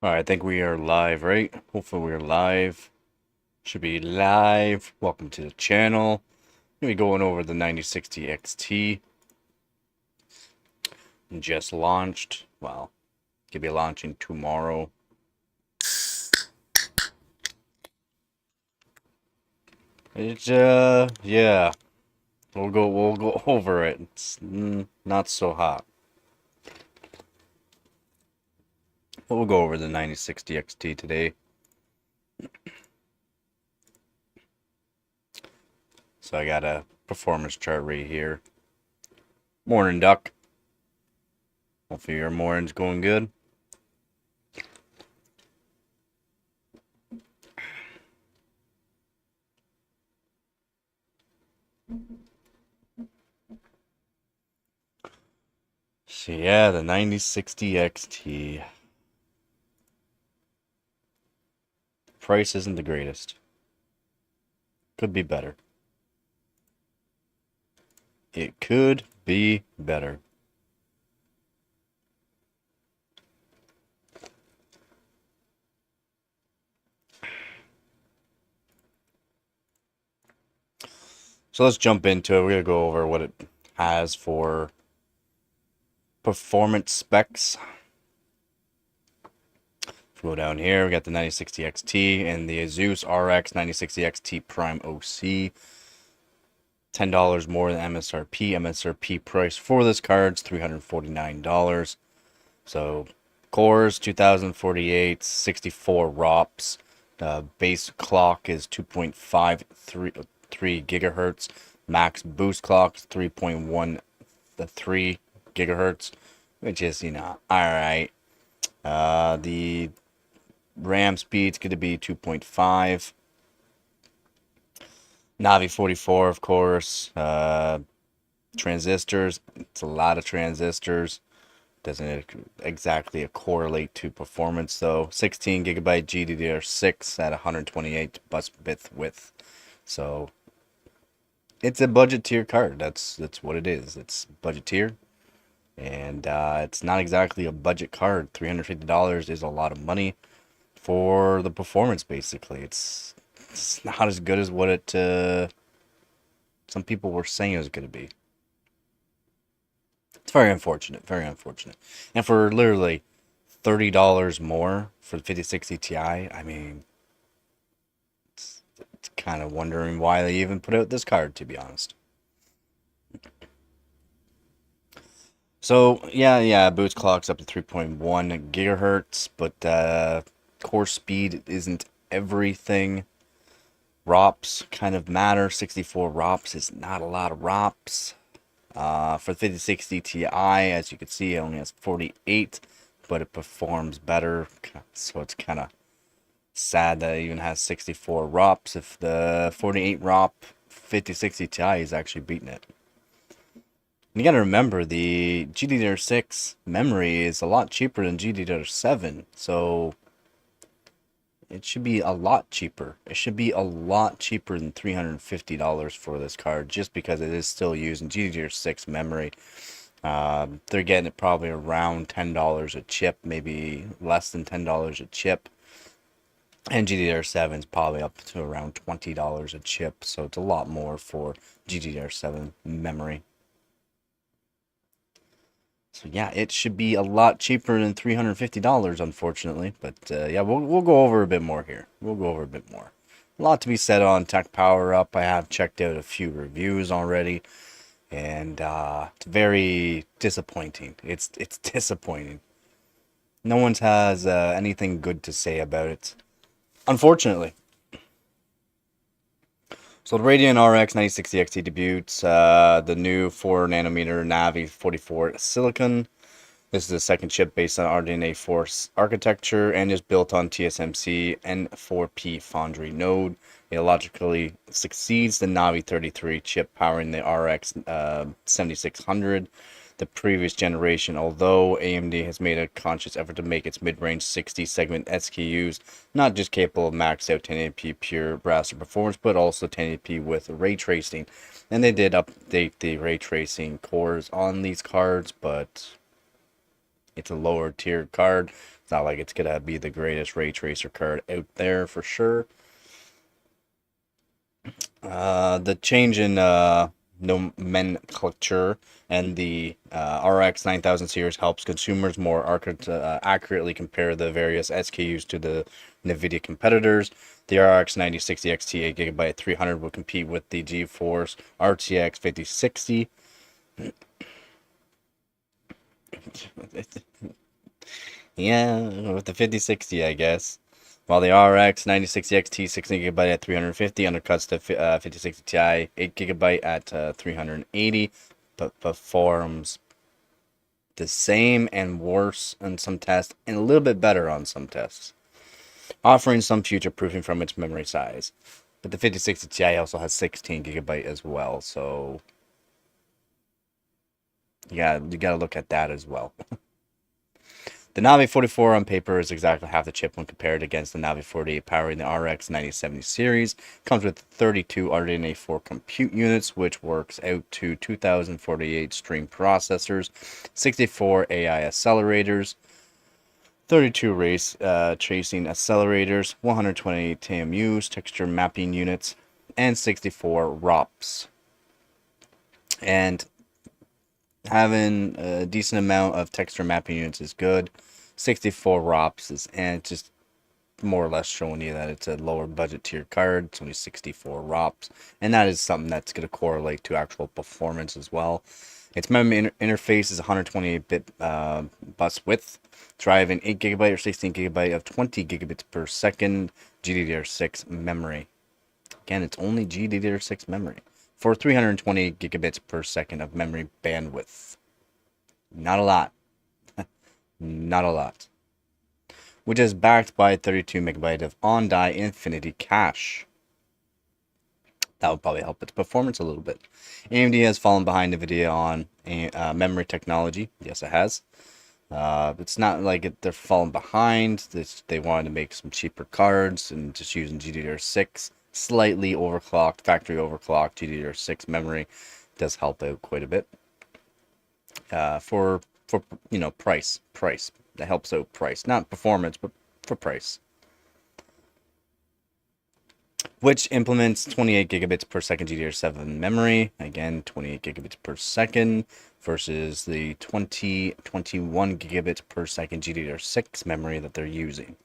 Alright, I think we are live, right? Hopefully we are live. Should be live. Welcome to the channel. Gonna be going over the 9060 XT. Just launched. Well, could be launching tomorrow. It's yeah. We'll go over it. It's not so hot. But we'll go over the 9060 XT today. So I got a performance chart right here. Morning, Duck. Hopefully your morning's going good. So yeah, the 9060 XT. Price isn't the greatest. Could be better. It could be better. So let's jump into it. We're going to go over what it has for performance specs. If we go down here, we got the 9060 XT and the Asus RX 9060 XT Prime OC. $10 more than MSRP. MSRP price for this card is $349. So cores 2048, 64 ROPS. Base clock is 2.53 gigahertz. Max boost clock is 3.13 gigahertz, which is, alright. The RAM speed's going to be 2.5. Navi 44, of course. Transistors, it's a lot of transistors. Doesn't exactly correlate to performance though. 16 gigabyte GDDR6 at 128 bus width. So it's a budget tier card. That's what it is. It's budget tier, and it's not exactly a budget card. $350 is a lot of money for the performance. Basically, it's not as good as what it some people were saying it was going to be. It's very unfortunate, very unfortunate. And for literally $30 more for the 5060 Ti, I mean, it's kind of wondering why they even put out this card, to be honest. So, yeah, boost clock's up to 3.1 gigahertz, but core speed isn't everything. ROPS kind of matter. 64 ROPS is not a lot of ROPS. For the 5060 Ti, as you can see, it only has 48, but it performs better. So it's kind of sad that it even has 64 ROPS if the 48 ROP 5060 Ti is actually beating it. And you gotta remember, the GDDR6 memory is a lot cheaper than GDDR7, so it should be a lot cheaper. It should be a lot cheaper than $350 for this card, just because it is still using GDDR6 memory. They're getting it probably around $10 a chip, maybe less than $10 a chip. And GDDR7 is probably up to around $20 a chip, so it's a lot more for GDDR7 memory. So yeah, it should be a lot cheaper than $350, unfortunately. But yeah, we'll go over a bit more here. We'll go over a bit more. A lot to be said on Tech Power Up. I have checked out a few reviews already, and it's very disappointing. It's disappointing. No one has anything good to say about it, unfortunately. So the Radeon RX 9060 XT debuts the new 4nm Navi 44 Silicon. This is a second chip based on RDNA 4 architecture and is built on TSMC N4P foundry node. It logically succeeds the Navi 33 chip powering the RX 7600. The previous generation, although AMD has made a conscious effort to make its mid-range 60 segment SKUs not just capable of maxed out 1080p pure browser performance, but also 1080p with ray tracing. And they did update the ray tracing cores on these cards, but It's a lower tier card. It's not like it's gonna be the greatest ray tracer card out there for sure. The change in nomenclature and the RX 9000 series helps consumers more accurately compare the various SKUs to the NVIDIA competitors. The RX 9060 XT 8GB 300 will compete with the GeForce RTX 5060. Yeah, with the 5060, I guess. While the RX 9060 XT 16GB at 350 undercuts the 5060 Ti 8GB at 380, but performs the same and worse on some tests, and a little bit better on some tests, offering some future proofing from its memory size. But the 5060 Ti also has 16GB as well, so you gotta look at that as well. The Navi 44 on paper is exactly half the chip when compared against the Navi 48 powering the RX 9070 series. Comes with 32 RDNA 4 compute units, which works out to 2048 stream processors, 64 AI accelerators, 32 race tracing accelerators, 128 TMUs, texture mapping units, and 64 ROPs. And having a decent amount of texture mapping units is good. 64 ROPs is, and just more or less showing you that it's a lower budget tier card. It's only 64 ROPs, and that is something that's going to correlate to actual performance as well. Its memory interface is 128-bit bus width, driving 8GB or 16GB of 20 gigabits per second GDDR6 memory. Again, it's only GDDR6 memory for 320 gigabits per second of memory bandwidth. Not a lot. Not a lot. Which is backed by 32 megabyte of on-die infinity cache. That would probably help its performance a little bit. AMD has fallen behind NVIDIA on memory technology. Yes, it has. It's not like they're falling behind. They wanted to make some cheaper cards and just using GDDR6. Slightly overclocked, factory overclocked GDDR6 memory does help out quite a bit. For price that helps out price, not performance, but for price. Which implements 28 gigabits per second GDDR7 memory. Again, 28 gigabits per second versus the 21 gigabits per second GDDR6 memory that they're using.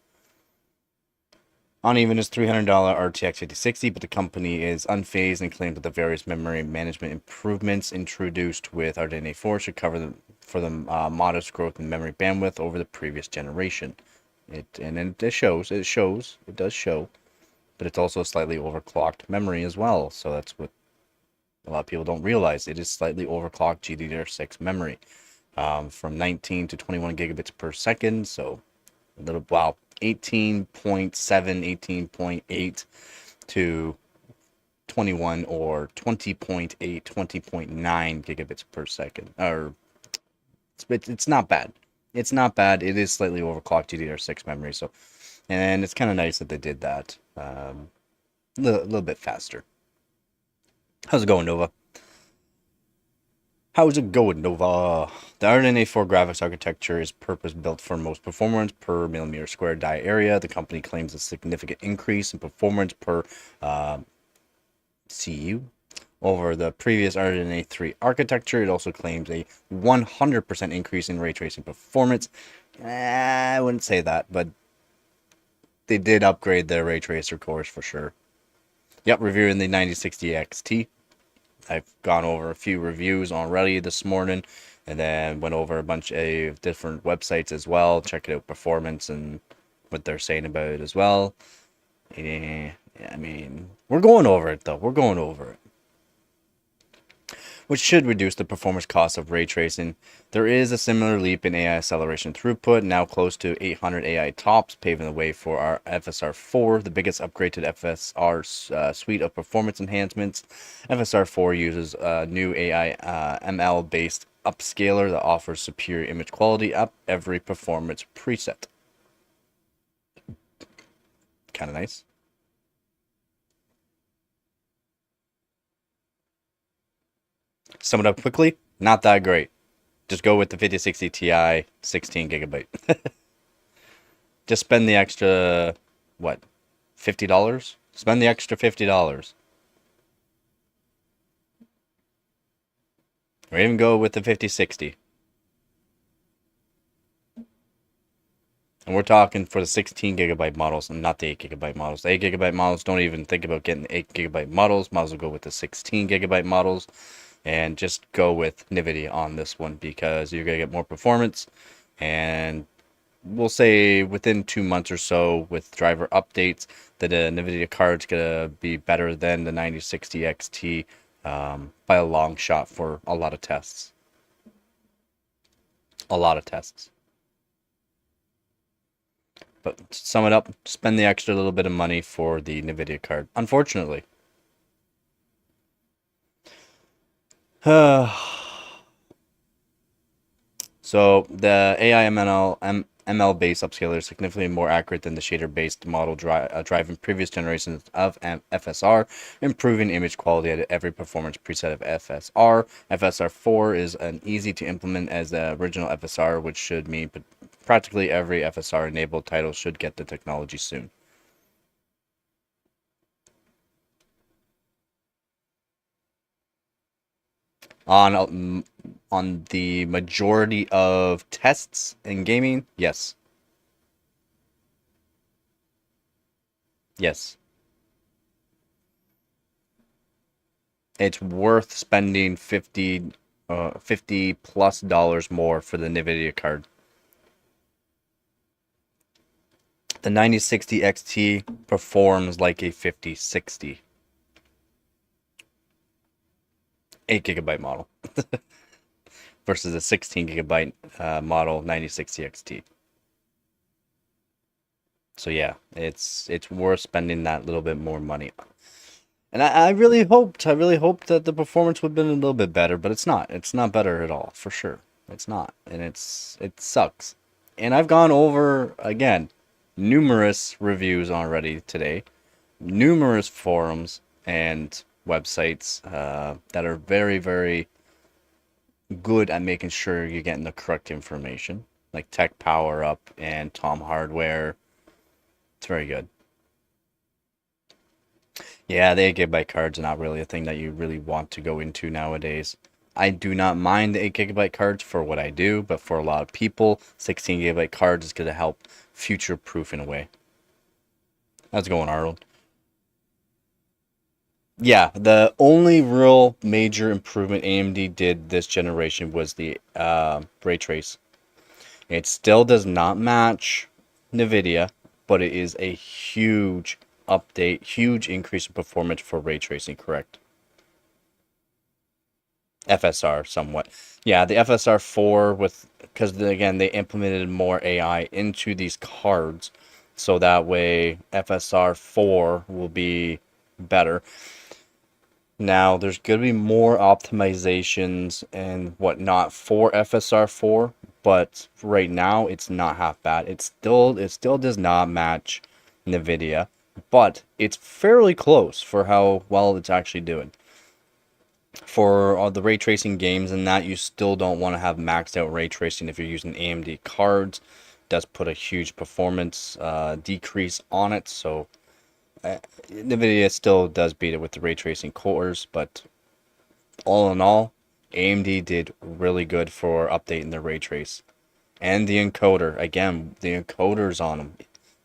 Uneven is $300 RTX 5060, but the company is unfazed and claims that the various memory management improvements introduced with RDNA 4 should cover the modest growth in memory bandwidth over the previous generation. It does show, but it's also slightly overclocked memory as well. So that's what a lot of people don't realize. It is slightly overclocked GDDR6 memory, from 19 to 21 gigabits per second. So a little 18.7, 18.8 to 21 or 20.8, 20.9 gigabits per second. Or it's not bad. It's not bad. It is slightly overclocked GDDR6 memory. So, and it's kind of nice that they did that a little bit faster. How's it going, Nova? How's it going, Nova? The RDNA 4 graphics architecture is purpose-built for most performance per millimeter square die area. The company claims a significant increase in performance per CU over the previous RDNA 3 architecture. It also claims a 100% increase in ray tracing performance. I wouldn't say that, but they did upgrade their ray tracer cores for sure. Yep, reviewing the 9060 XT. I've gone over a few reviews already this morning, and then went over a bunch of different websites as well, checking out performance and what they're saying about it as well. Yeah, I mean, we're going over it though. We're going over it, which should reduce the performance cost of ray tracing. There is a similar leap in AI acceleration throughput, now close to 800 AI tops, paving the way for our FSR4, the biggest upgrade to the FSR suite of performance enhancements. FSR4 uses a new AI ML-based upscaler that offers superior image quality up every performance preset. Kind of nice. Sum it up quickly, not that great. Just go with the 5060 Ti 16 gigabyte. Just spend the extra, what, $50? Spend the extra $50. Or even go with the 5060. And we're talking for the 16 gigabyte models and not the 8 gigabyte models. The 8 gigabyte models, don't even think about getting the 8 gigabyte models. Might as well go with the 16 gigabyte models. And just go with NVIDIA on this one because you're going to get more performance. And we'll say within 2 months or so with driver updates that a NVIDIA card's going to be better than the 9060 XT by a long shot for a lot of tests. A lot of tests. But to sum it up, spend the extra little bit of money for the NVIDIA card. Unfortunately. So the AI ML-based upscaler is significantly more accurate than the shader-based model driving previous generations of FSR, improving image quality at every performance preset of FSR. FSR4 is an easy to implement as the original FSR, which should mean practically every FSR-enabled title should get the technology soon. On the majority of tests in gaming, yes. Yes. It's worth spending $50 plus more for the NVIDIA card. The 9060 XT performs like a 5060. 8 gigabyte model versus a 16 gigabyte model 9060 XT. So yeah, it's worth spending that little bit more money on. And I really hoped that the performance would have been a little bit better, but it's not. It's not better at all, for sure. It's not, and it sucks. And I've gone over again numerous reviews already today, numerous forums and websites that are very, very good at making sure you're getting the correct information, like Tech Power Up and Tom Hardware. It's very good. Yeah, the 8 gigabyte cards are not really a thing that you really want to go into nowadays. I do not mind the 8 gigabyte cards for what I do, but for a lot of people, 16 gigabyte cards is going to help future-proof in a way. How's it going, Arnold? Yeah, the only real major improvement AMD did this generation was the ray trace. It still does not match NVIDIA, but it is a huge update, huge increase in performance for ray tracing, correct? FSR somewhat. Yeah, the FSR 4 because again, they implemented more AI into these cards, so that way FSR 4 will be better. Now, there's going to be more optimizations and whatnot for FSR 4, but right now it's not half bad. It still does not match NVIDIA, but it's fairly close for how well it's actually doing. For all the ray tracing games and that, you still don't want to have maxed out ray tracing if you're using AMD cards. It does put a huge performance decrease on it, so NVIDIA still does beat it with the ray tracing cores, but all in all, AMD did really good for updating the ray trace. And the encoder, again, the encoders on them.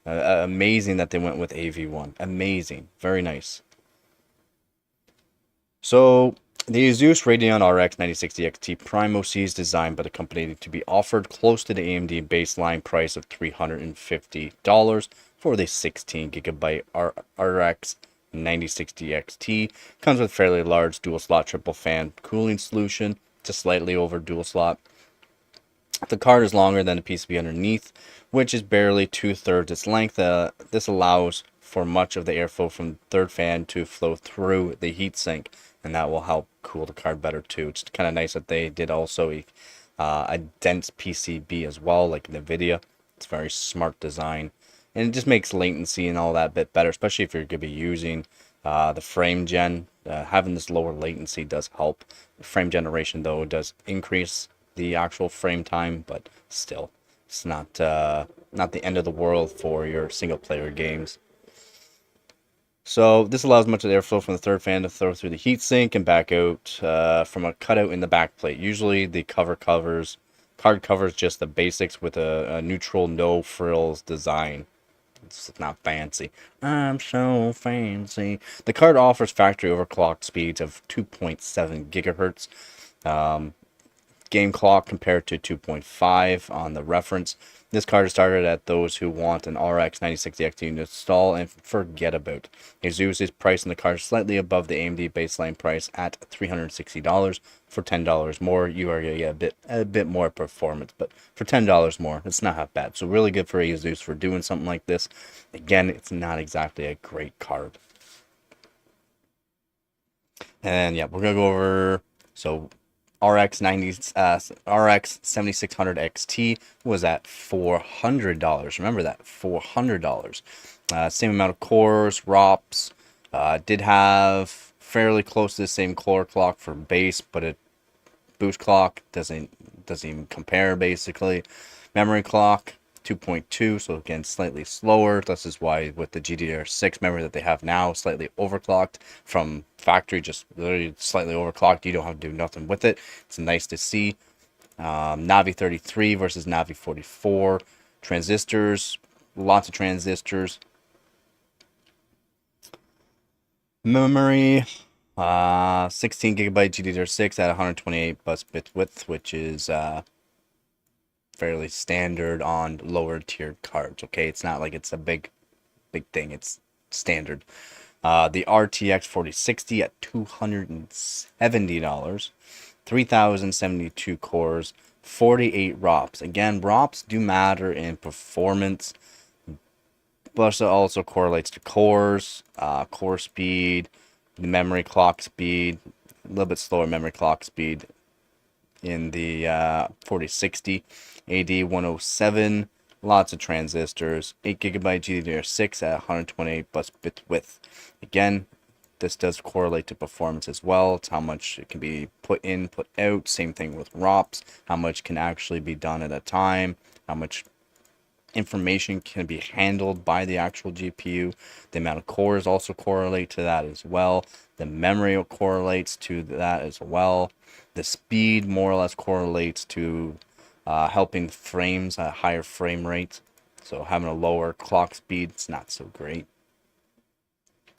Amazing that they went with AV1. Amazing. Very nice. So, the Asus Radeon RX 9060 XT Prime OC is designed by the company to be offered close to the AMD baseline price of $350 for the 16GB RX 9060 XT. Comes with fairly large dual slot triple fan cooling solution, just slightly over dual slot. The card is longer than the PCB underneath, which is barely 2/3 its length. This allows for much of the airflow from third fan to flow through the heatsink, and that will help cool the card better too. It's kind of nice that they did also a dense PCB as well, like NVIDIA. It's very smart design, and it just makes latency and all that a bit better, especially if you're going to be using the frame gen. Having this lower latency does help. Frame generation, though, does increase the actual frame time, but still, it's not the end of the world for your single player games. So this allows much of the airflow from the third fan to throw through the heatsink and back out from a cutout in the back plate. Usually the card covers just the basics with a neutral no frills design. It's not fancy. I'm so fancy. The card offers factory overclocked speeds of 2.7 gigahertz. Game clock compared to 2.5 on the reference. This card is targeted at those who want an RX 9060 XT to install and forget about. Asus is pricing the card slightly above the AMD baseline price at $360. For $10 more, you are going to get a bit more performance, but for $10 more, it's not half bad. So really good for Asus for doing something like this. Again, it's not exactly a great card. And yeah, we're gonna go over RX 7600 XT was at $400. Remember that, $400. Same amount of cores, ROPs. Did have fairly close to the same core clock for base, but it boost clock doesn't even compare basically. Memory clock 2.2, so again slightly slower. This is why with the GDDR6 memory that they have now, slightly overclocked from factory, just literally slightly overclocked. You don't have to do nothing with it. It's nice to see. Navi 33 versus Navi 44. Transistors, lots of transistors. Memory, 16 gigabyte GDDR6 at 128 bus bit width, which is fairly standard on lower tiered cards. Okay, it's not like it's a big thing. It's standard. The RTX 4060 at $270, 3072 cores, 48 ROPs. Again, ROPs do matter in performance, but it also correlates to cores, core speed, the memory clock speed, a little bit slower memory clock speed in the 4060. AD 107, lots of transistors, 8 gigabyte GDDR6 at 128 bus bit width. Again, this does correlate to performance as well. It's how much it can be put in, put out. Same thing with ROPs, how much can actually be done at a time, how much information can be handled by the actual GPU. The amount of cores also correlate to that as well. The memory correlates to that as well. The speed more or less correlates to helping frames at a higher frame rate. So having a lower clock speed, it's not so great.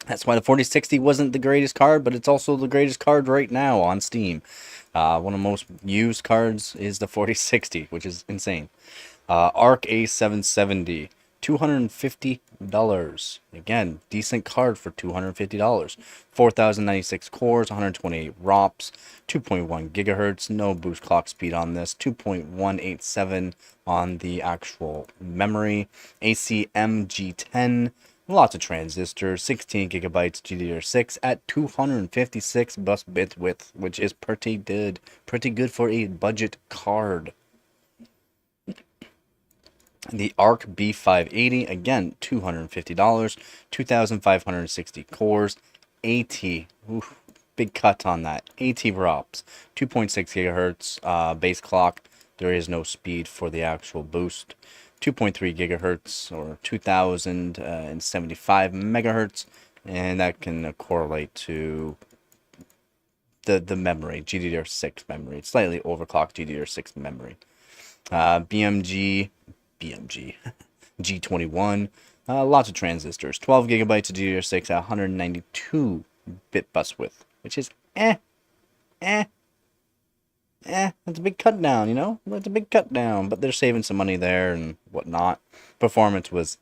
That's why the 4060 wasn't the greatest card, but it's also the greatest card right now on Steam. One of the most used cards is the 4060, which is insane. ARC A770, $250. Again, decent card for $250. 4096 cores, 128 ROPs, 2.1 gigahertz. No boost clock speed on this. 2.187 on the actual memory. ACM G10. Lots of transistors, 16 gigabytes GDDR6 at 256 bus bit width, which is pretty good. Pretty good for a budget card. The ARC B580, again, $250, 2,560 cores, 80, oof, big cut on that, 80 ROPs, 2.6 gigahertz base clock. There is no speed for the actual boost. 2.3 gigahertz or 2075 megahertz, and that can correlate to the memory, GDDR6 memory. It's slightly overclocked GDDR6 memory. BMG G21, lots of transistors, 12 gigabytes of GDDR6 at 192 bit bus width, which is that's a big cut down, you know? That's a big cut down, but they're saving some money there and whatnot. Performance was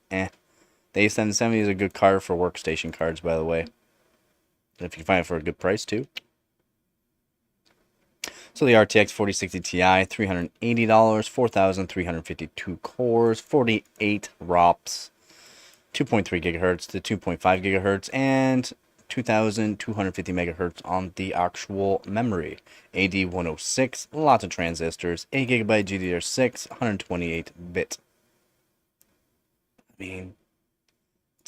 The A770 is a good card for workstation cards, by the way. If you can find it for a good price, too. So the RTX 4060 Ti, $380, 4,352 cores, 48 ROPs, 2.3 gigahertz to 2.5 gigahertz, and 2,250 megahertz on the actual memory. AD 106, lots of transistors, 8 gigabyte GDDR6, 128 bit. I mean,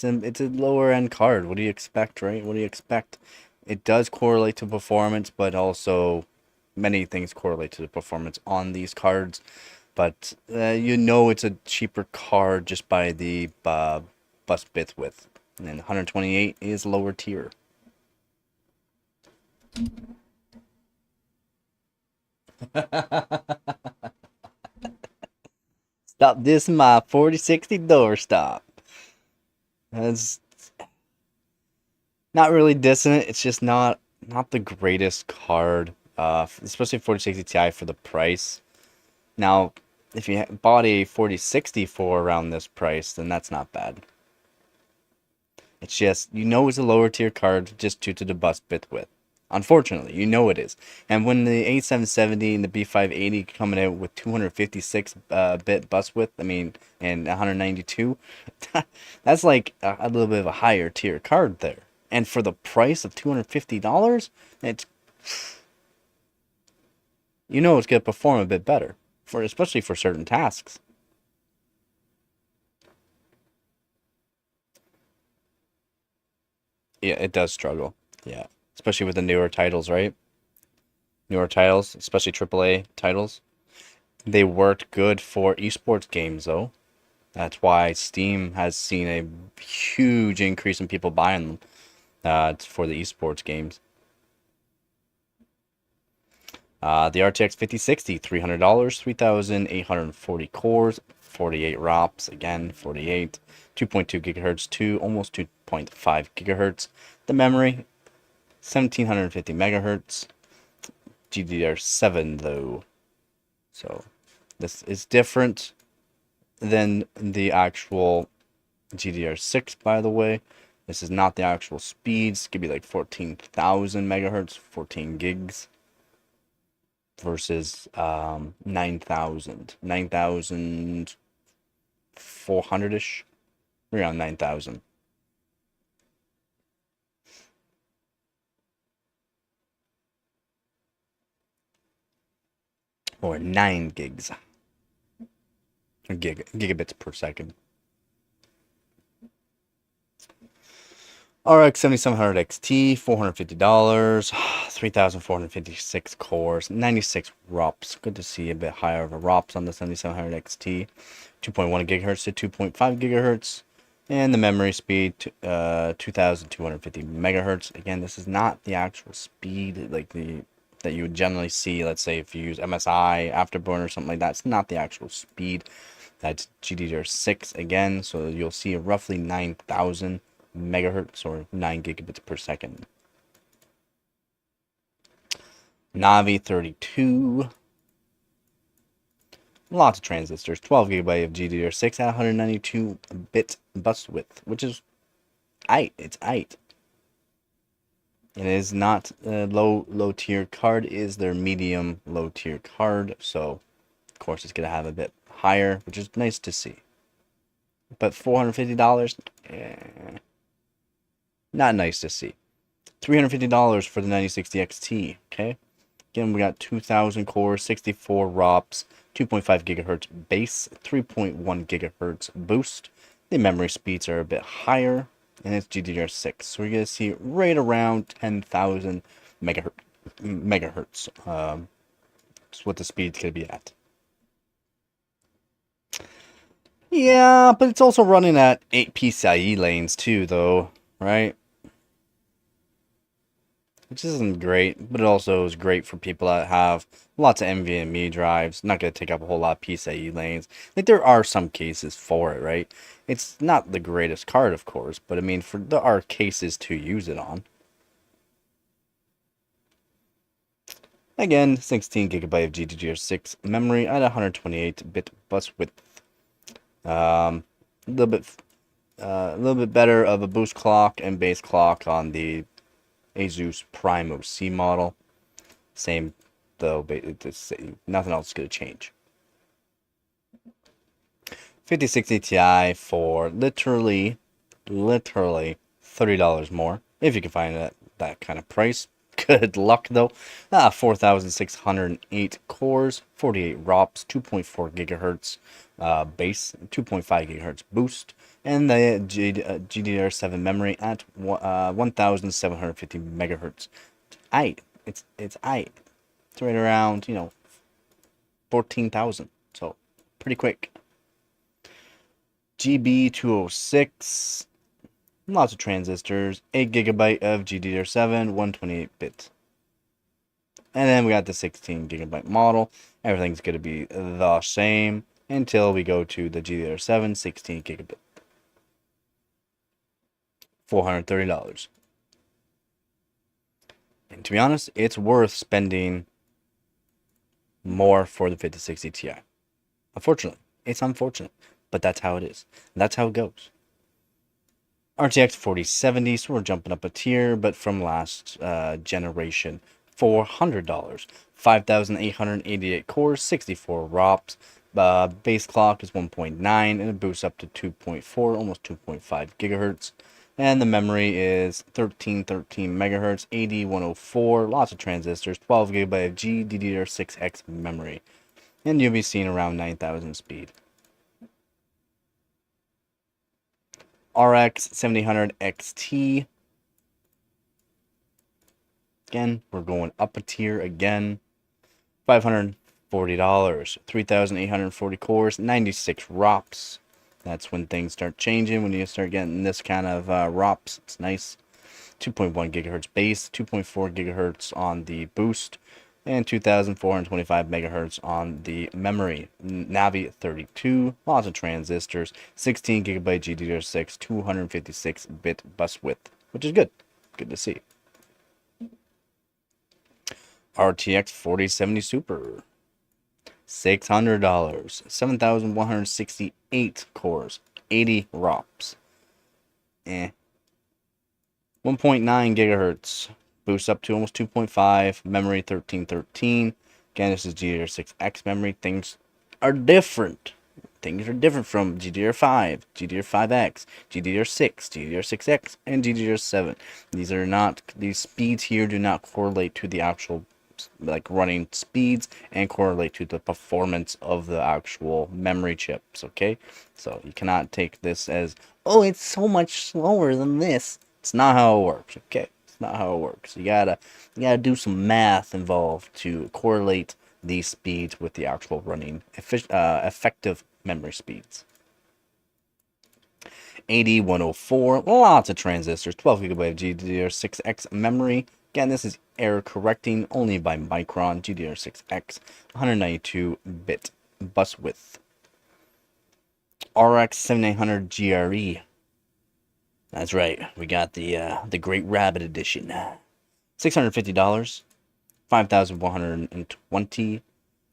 it's a lower end card. What do you expect, right? What do you expect? It does correlate to performance, but also many things correlate to the performance on these cards, but you know it's a cheaper card just by the bus bit width. And then 128 is lower tier. Stop this my 4060 doorstop. That's not really dissonant. It's just not the greatest card, especially 4060 Ti for the price. Now, if you bought a 4060 for around this price, then that's not bad. It's just, you know it's a lower tier card just due to the bus bit width. Unfortunately, you know it is. And when the A770 and the B580 coming out with 256 bit bus width, and 192, that's like a little bit of a higher tier card there. And for the price of $250, it's, you know it's going to perform a bit better, especially for certain tasks. Yeah, it does struggle. Yeah, especially with the newer titles, right? Newer titles, especially AAA titles. They worked good for esports games, though. That's why Steam has seen a huge increase in people buying them for the esports games. The RTX 5060, $300, 3,840 cores, 48 ROPS, again, 48, 2.2 gigahertz to almost 2.5 gigahertz. The memory, 1750 megahertz, GDDR7 though. So this is different than the actual GDDR6, by the way. This is not the actual speeds. It could be like 14,000 megahertz, 14 gigs. Versus 9,000, 9,400-ish, around 9,000. Or 9 gigs. Or gigabits per second. RX 7700 XT, $450, 3,456 cores, 96 ROPS. Good to see a bit higher of a ROPS on the 7700 XT. 2.1 gigahertz to 2.5 gigahertz. And the memory speed, 2,250 megahertz. Again, this is not the actual speed that you would generally see. Let's say if you use MSI, Afterburner, or something like that. It's not the actual speed. That's GDDR6 again. So you'll see roughly 9,000 megahertz or 9 gigabits per second. Navi 32. Lots of transistors. 12 gigabyte of GDDR6 at 192 bit bus width, which is it's aight. It is not a low tier card. It is their medium low tier card, so of course it's gonna have a bit higher, which is nice to see. But $450, not nice to see. $350 for the 9060 XT, okay? Again, we got 2,000 cores, 64 ROPS, 2.5 gigahertz base, 3.1 gigahertz boost. The memory speeds are a bit higher, and it's GDDR6. So we're going to see right around 10,000 megahertz. That's what the speed's going to be at. Yeah, but it's also running at 8 PCIe lanes too, though, right? Which isn't great, but it also is great for people that have lots of NVMe drives. Not going to take up a whole lot of PCIe lanes. Like, there are some cases for it, right? It's not the greatest card, of course, but I mean, there are cases to use it on. Again, 16 gigabyte of GDDR6 memory at 128-bit bus width. A little bit better of a boost clock and base clock on the Asus Prime OC model. Same though, nothing else is going to change. 5060 Ti for literally $30 more, if you can find it at that kind of price. Good luck though. 4,608 cores, 48 ROPS, 2.4 gigahertz base, 2.5 gigahertz boost, and the GDDR7 memory at 1,750 megahertz. It's aight. It's right around, 14,000. So, pretty quick. GB206. Lots of transistors. 8 gigabyte of GDDR7, 128-bit. And then we got the 16 gigabyte model. Everything's going to be the same until we go to the GDDR7 16 gigabit. $430. And to be honest, it's worth spending more for the 5060 Ti. Unfortunately, it's unfortunate, but that's how it is. That's how it goes. RTX 4070, so we're jumping up a tier, but from last generation, $400. 5,888 cores, 64 ROPs. Base clock is 1.9, and it boosts up to 2.4, almost 2.5 gigahertz. And the memory is 1313 megahertz, 8104, lots of transistors, 12 gigabyte of GDDR6X memory. And you'll be seeing around 9,000 speed. RX 7000 XT. Again, we're going up a tier again. $540. 3,840 cores, 96 ROPs. That's when things start changing, when you start getting this kind of ROPs. It's nice. 2.1 gigahertz base, 2.4 gigahertz on the boost, and 2,425 megahertz on the memory. Navi 32, lots of transistors, 16 gigabyte GDDR6, 256-bit bus width, which is good. Good to see. RTX 4070 Super. $600. 7,168 cores, 80 ROPs. 1.9 gigahertz. Boost up to almost 2.5. Memory 1313. Again, this is GDDR6X memory. Things are different. Things are different from GDDR5, GDDR5X, GDDR6, GDDR6X, and GDDR7. These speeds here do not correlate to the actual running speeds and correlate to the performance of the actual memory chips. Okay, so you cannot take this as, oh, it's so much slower than this. It's not how it works. Okay, it's not how it works. You gotta do some math involved to correlate these speeds with the actual running effective memory speeds. 8104, lots of transistors, 12 gigabyte GDDR6X memory. Again, this is error correcting only by Micron, GDDR6X, 192-bit bus width. RX 7900 GRE. That's right, we got the Great Rabbit Edition. $650, 5,120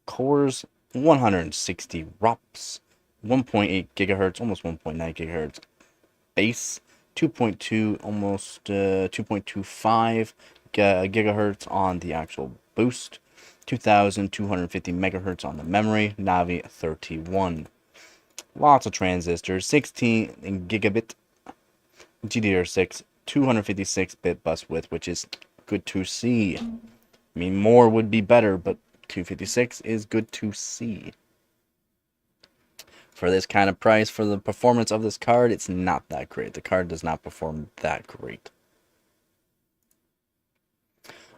cores, 160 ROPs, 1.8 gigahertz, almost 1.9 gigahertz base, 2.2, almost 2.25 gigahertz on the actual boost, 2,250 megahertz on the memory, Navi 31. Lots of transistors, 16 gigabit GDDR6, 256-bit bus width, which is good to see. I mean, more would be better, but 256 is good to see. For this kind of price, for the performance of this card, it's not that great. The card does not perform that great.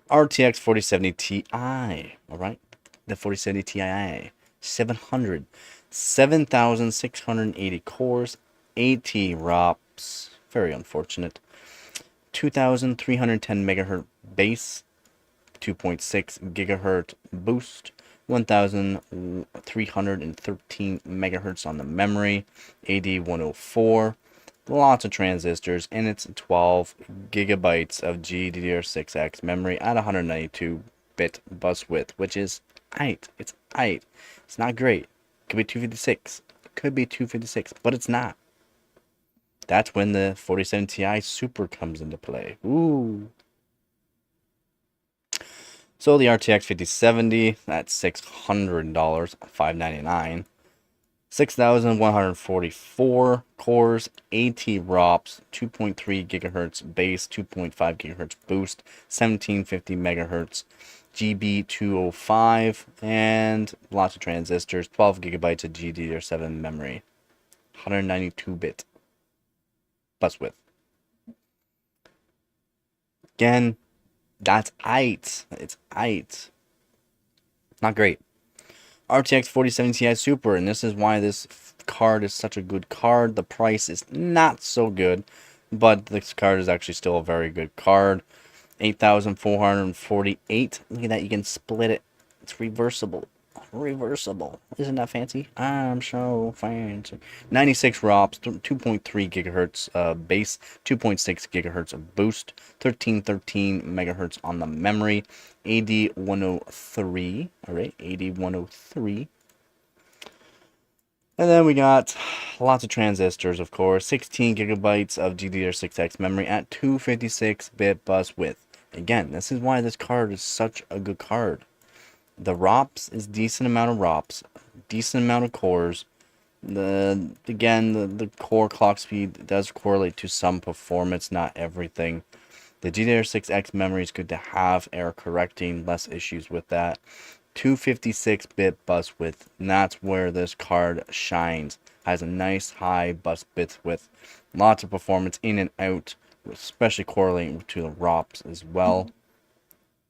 RTX 4070 Ti. Alright, the 4070 Ti. 700. 7,680 cores, 80 ROPs. Very unfortunate. 2,310 megahertz base, 2.6 gigahertz boost, 1,313 megahertz on the memory, AD104, lots of transistors, and it's 12 gigabytes of GDDR6X memory at 192-bit bus width, which is aight. It's aight. It's not great. Could be 256. Could be 256, but it's not. That's when the 4070 Ti Super comes into play. Ooh. So the RTX 5070, that's $600, $599. 6,144 cores, 80 ROPs, 2.3 gigahertz base, 2.5 gigahertz boost, 1750 megahertz, GB205, and lots of transistors, 12 gigabytes of GDDR7 memory, 192-bit bus width. Again, that's aight. It's aight. Not great. RTX 4070 Ti Super, and this is why this card is such a good card. The price is not so good, but this card is actually still a very good card. 8,448. Look at that, you can split it. It's reversible. Reversible. Isn't that fancy? I'm so fancy. 96 ROPS, 2.3 gigahertz base, 2.6 gigahertz of boost, 1313 megahertz on the memory, AD103. Alright, AD103. And then we got lots of transistors, of course. 16 gigabytes of GDDR6X memory at 256-bit bus width. Again, this is why this card is such a good card. The ROPS is decent amount of ROPS, decent amount of cores. The core clock speed does correlate to some performance, not everything. The GDDR6X memory is good to have, error correcting, less issues with that. 256-bit bus width, and that's where this card shines. Has a nice high bus bit width, lots of performance in and out, especially correlating to the ROPS as well.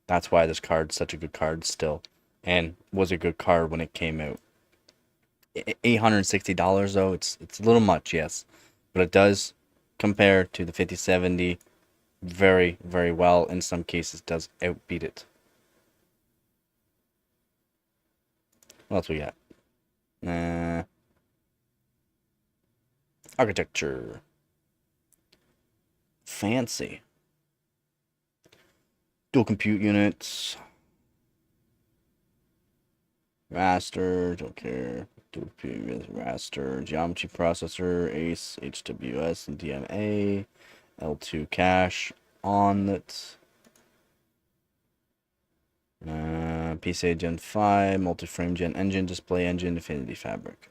That's why this card's such a good card still, and was a good card when it came out. $860 though, it's a little much, yes, but it does compare to the 5070 very, very well. In some cases, does outbeat it. What else we got? Architecture. Fancy. Dual compute units. Raster, don't care. Dual compute units, raster. Geometry processor, ACE, HWS, and DMA. L2 cache on it. PCIe Gen 5, multi-frame Gen engine, display engine, Infinity Fabric.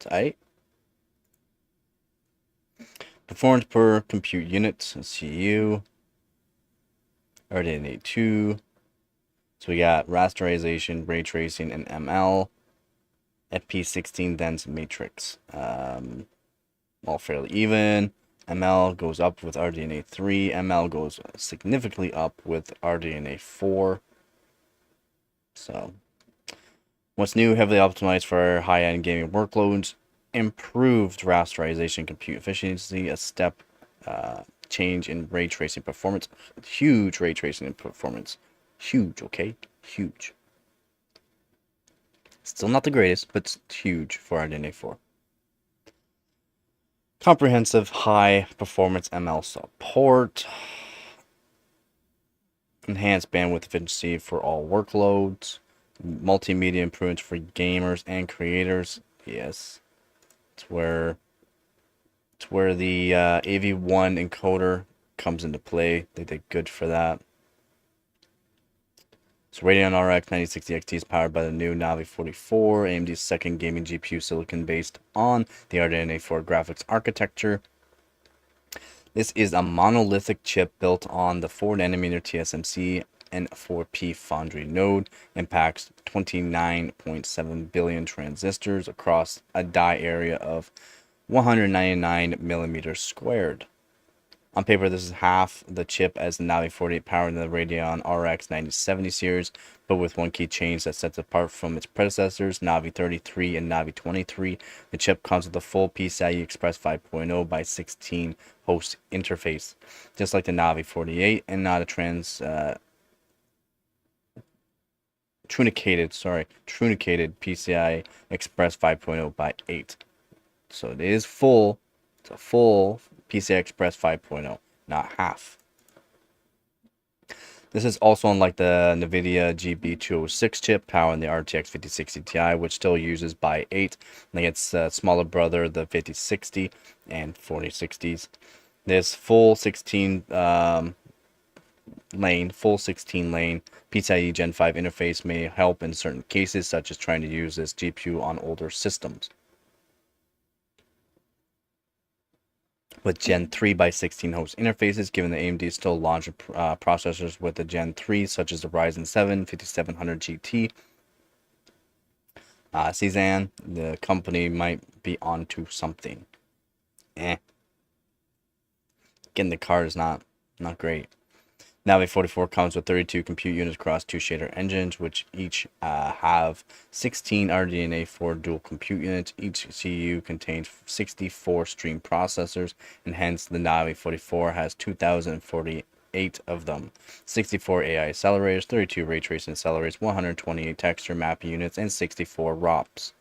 Tight. Performance per compute unit, CU. RDNA 2. So we got rasterization, ray tracing, and ML. FP16 dense matrix. All fairly even. ML goes up with RDNA 3. ML goes significantly up with RDNA 4. So, what's new? Heavily optimized for high-end gaming workloads. Improved rasterization compute efficiency. A step change in ray tracing performance. Huge ray tracing performance. Huge, okay? Huge. Still not the greatest, but it's huge for RDNA 4. Comprehensive high performance ML support. Enhanced bandwidth efficiency for all workloads. Multimedia improvements for gamers and creators. Yes. It's where the AV1 encoder comes into play. They did good for that. So Radeon RX 9060 XT is powered by the new Navi 44, AMD's second gaming GPU silicon based on the RDNA 4 graphics architecture. This is a monolithic chip built on the 4nm TSMC N4P foundry node and packs 29.7 billion transistors across a die area of 199 millimeters squared. On paper, this is half the chip as the Navi 48 powering the Radeon RX 9070 series, but with one key change that sets it apart from its predecessors, Navi 33 and Navi 23. The chip comes with a full PCIe Express 5.0 by 16 host interface, just like the Navi 48, and not a truncated PCI Express 5.0 by 8. So it is full. It's a full PCI Express 5.0, not half. This is also unlike the NVIDIA GB206 chip powering the RTX 5060 Ti, which still uses by 8, like its smaller brother, the 5060 and 4060s. This full 16 lane PCIe Gen 5 interface may help in certain cases, such as trying to use this GPU on older systems. With Gen 3 by 16 host interfaces, given that AMD still launch processors with the Gen 3, such as the Ryzen 7 5700 GT. Cezanne, the company might be onto something. Again, the card is not great. Navi 44 comes with 32 compute units across 2 shader engines, which each have 16 RDNA 4 dual compute units. Each CPU contains 64 stream processors, and hence the Navi 44 has 2,048 of them. 64 AI accelerators, 32 ray tracing accelerators, 128 texture map units, and 64 ROPs.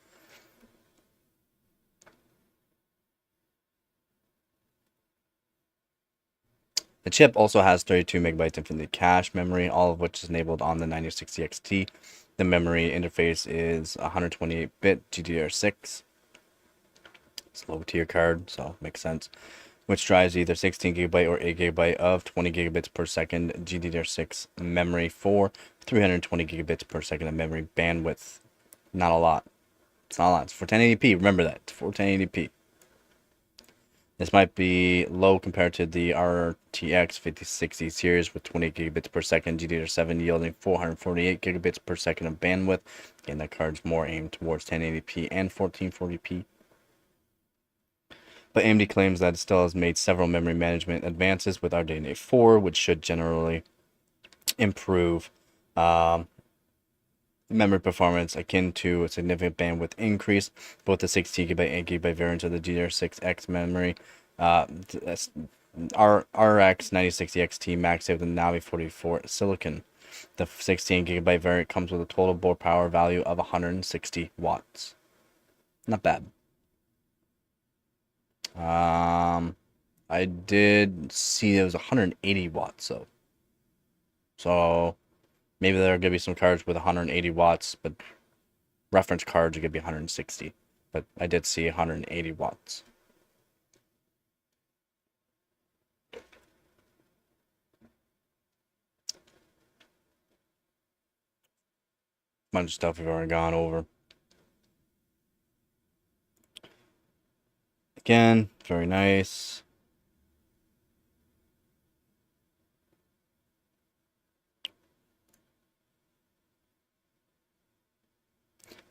The chip also has 32 megabytes infinite cache memory, all of which is enabled on the 9060 XT. The memory interface is 128-bit GDDR6. It's low tier card, so makes sense. Which drives either 16 gigabyte or 8 gigabyte of 20 gigabits per second GDDR6 memory for 320 gigabits per second of memory bandwidth. Not a lot. It's not a lot. It's for 1080p. Remember that. It's for 1080p. This might be low compared to the RTX 5060 series with 20 gigabits per second GDDR7 yielding 448 gigabits per second of bandwidth. Again, that card's more aimed towards 1080p and 1440p. But AMD claims that it still has made several memory management advances with RDNA 4, which should generally improve memory performance akin to a significant bandwidth increase. Both the 16 GB and 8 GB variants of the GDDR6X memory RX 9060 XT max out the Navi 44 silicon. The 16 GB variant comes with a total board power value of 160 watts. Not bad. I did see it was 180 watts, so maybe there are going to be some cards with 180 watts, but reference cards are going to be 160. But I did see 180 watts. Bunch of stuff we've already gone over. Again, very nice.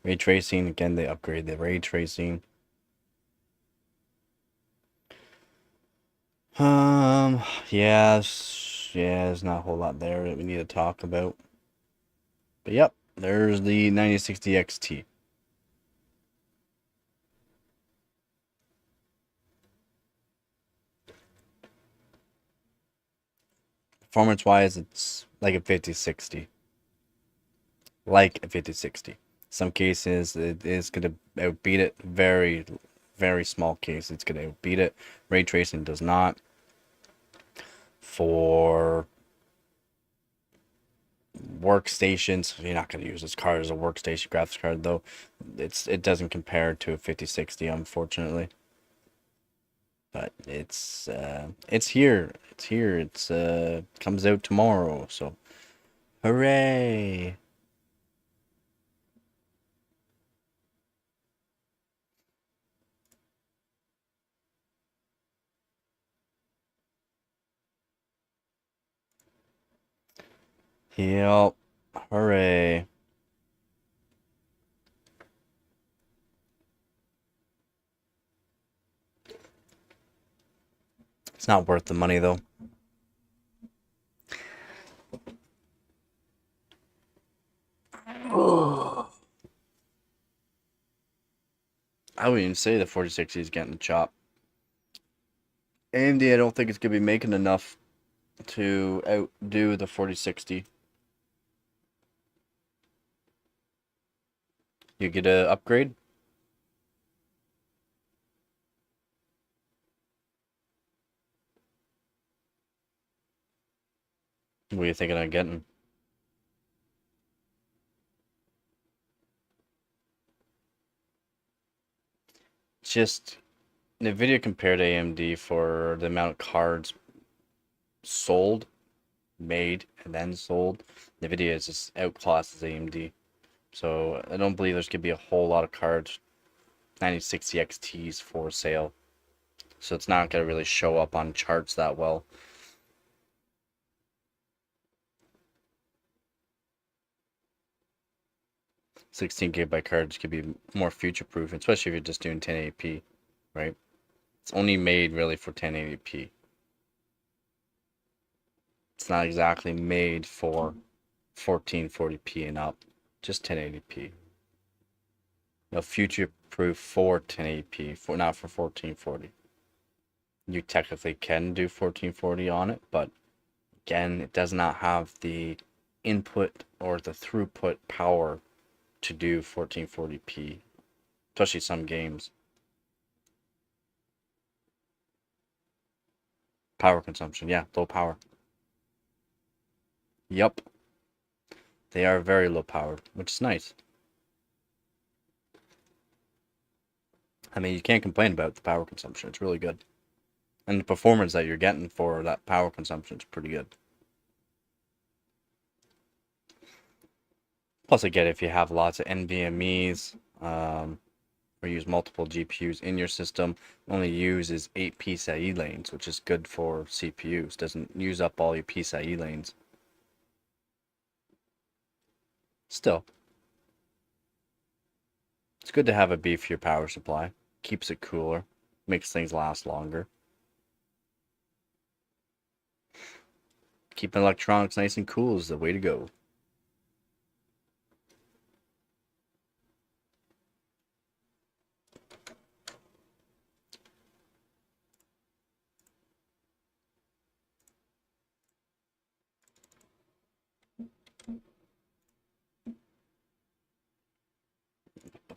Ray tracing, again, they upgrade the ray tracing. Yeah, there's not a whole lot there that we need to talk about. But yep, there's the 9060 XT. Performance-wise, it's like a 5060. Like a 5060. Some cases, it is going to outbeat it. Very, very small case, it's going to outbeat it. Ray tracing does not. For workstations, you're not going to use this card as a workstation graphics card, though. It doesn't compare to a 5060, unfortunately. But it's here. It's here. It's comes out tomorrow, so hooray! Yep, hooray! It's not worth the money, though. I wouldn't even say the 4060 is getting the chop. AMD, I don't think it's going to be making enough to outdo the 4060. You get an upgrade? What are you thinking of getting? Just NVIDIA compared to AMD for the amount of cards sold, made, and then sold. NVIDIA is just outclasses AMD. So I don't believe there's going to be a whole lot of cards, 9060 XTs for sale. So it's not going to really show up on charts that well. $16 GB cards could be more future-proof, especially if you're just doing 1080p, right? It's only made really for 1080p. It's not exactly made for 1440p and up, just 1080p. No, future-proof for 1080p, not for 1440. You technically can do 1440 on it, but again, it does not have the input or the throughput power to do 1440p, especially some games. Power consumption, yeah, low power. Yup. They are very low powered, which is nice. I mean, you can't complain about the power consumption. It's really good. And the performance that you're getting for that power consumption is pretty good. Plus, I get if you have lots of NVMe's, or use multiple GPUs in your system, only uses 8 PCIe lanes, which is good for CPUs. Doesn't use up all your PCIe lanes. Still, it's good to have a beefier power supply. Keeps it cooler, makes things last longer. Keeping electronics nice and cool is the way to go.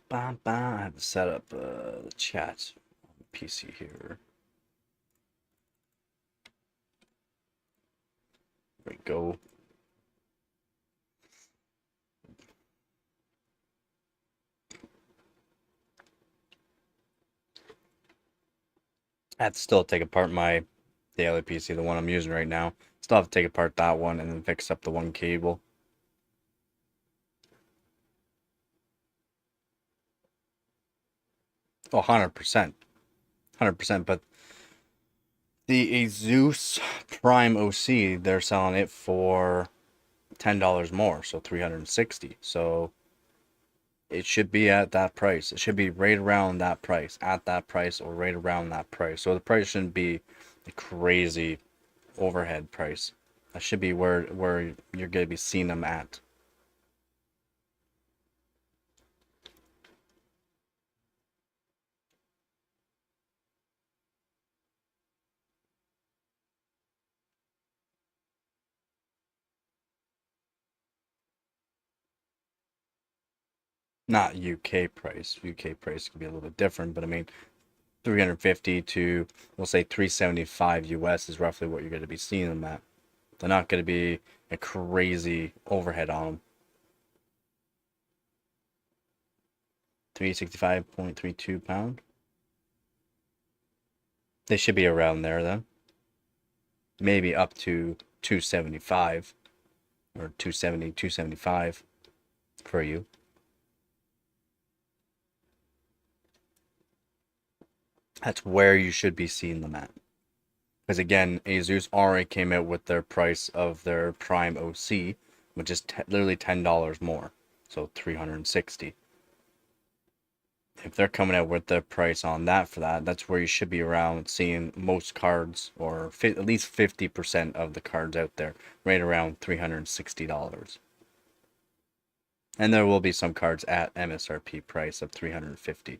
I have to set up the chat on the PC here. There we go. I have to still take apart my daily PC, the one I'm using right now. Still have to take apart that one and then fix up the one cable. Oh, 100%. 100%. But the Asus Prime OC, they're selling it for $10 more, so $360. So it should be at that price. It should be right around that price, at that price, or right around that price. So the price shouldn't be a crazy overhead price. That should be where you're going to be seeing them at. Not UK price. UK price could be a little bit different, but I mean, 350 to, we'll say 375 US is roughly what you're going to be seeing them at. They're not going to be a crazy overhead on them. 365.32 pound. They should be around there then. Maybe up to 275 or 270, 275 for you. That's where you should be seeing them at. Because again, Asus already came out with their price of their Prime OC, which is literally $10 more. So 360. If they're coming out with the price on that for that, that's where you should be around seeing most cards, or at least 50% of the cards out there, right around $360. And there will be some cards at MSRP price of $350.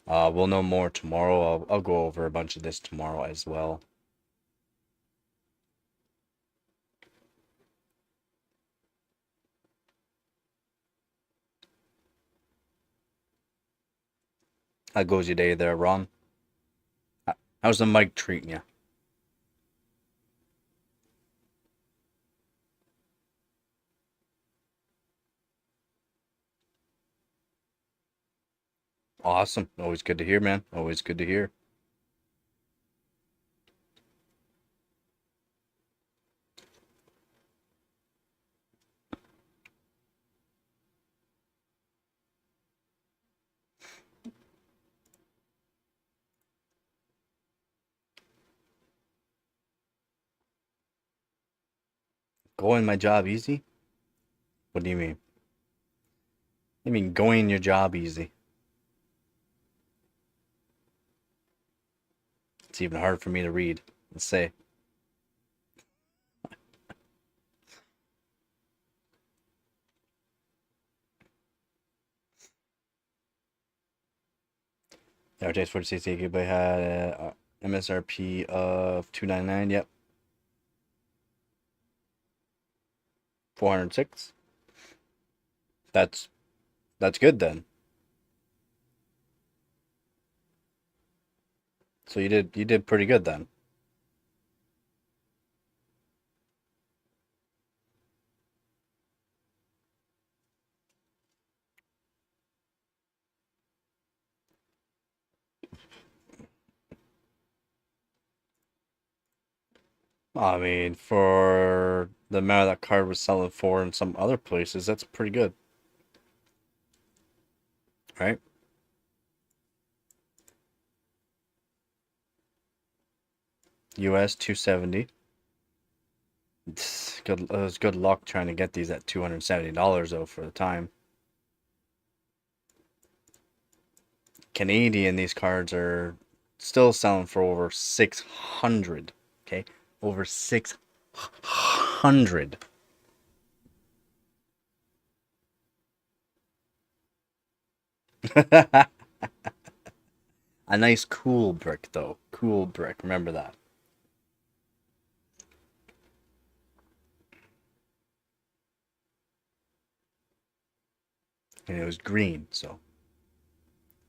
We'll know more tomorrow. I'll go over a bunch of this tomorrow as well. How goes your day there, Ron? How's the mic treating you? Awesome. Always good to hear, man. Always good to hear. Going my job easy? What do you mean? I mean going your job easy. It's even hard for me to read and say. The RTX 4060 gigabyte had MSRP of $299. Yep. 406. That's good then. So you did pretty good then. I mean, for the amount that card was selling for in some other places, that's pretty good, right? US 270. It was good luck trying to get these at $270 though for the time. Canadian, these cards are still selling for over 600. Okay, over 600. A nice cool brick though. Cool brick. Remember that. And it was green, so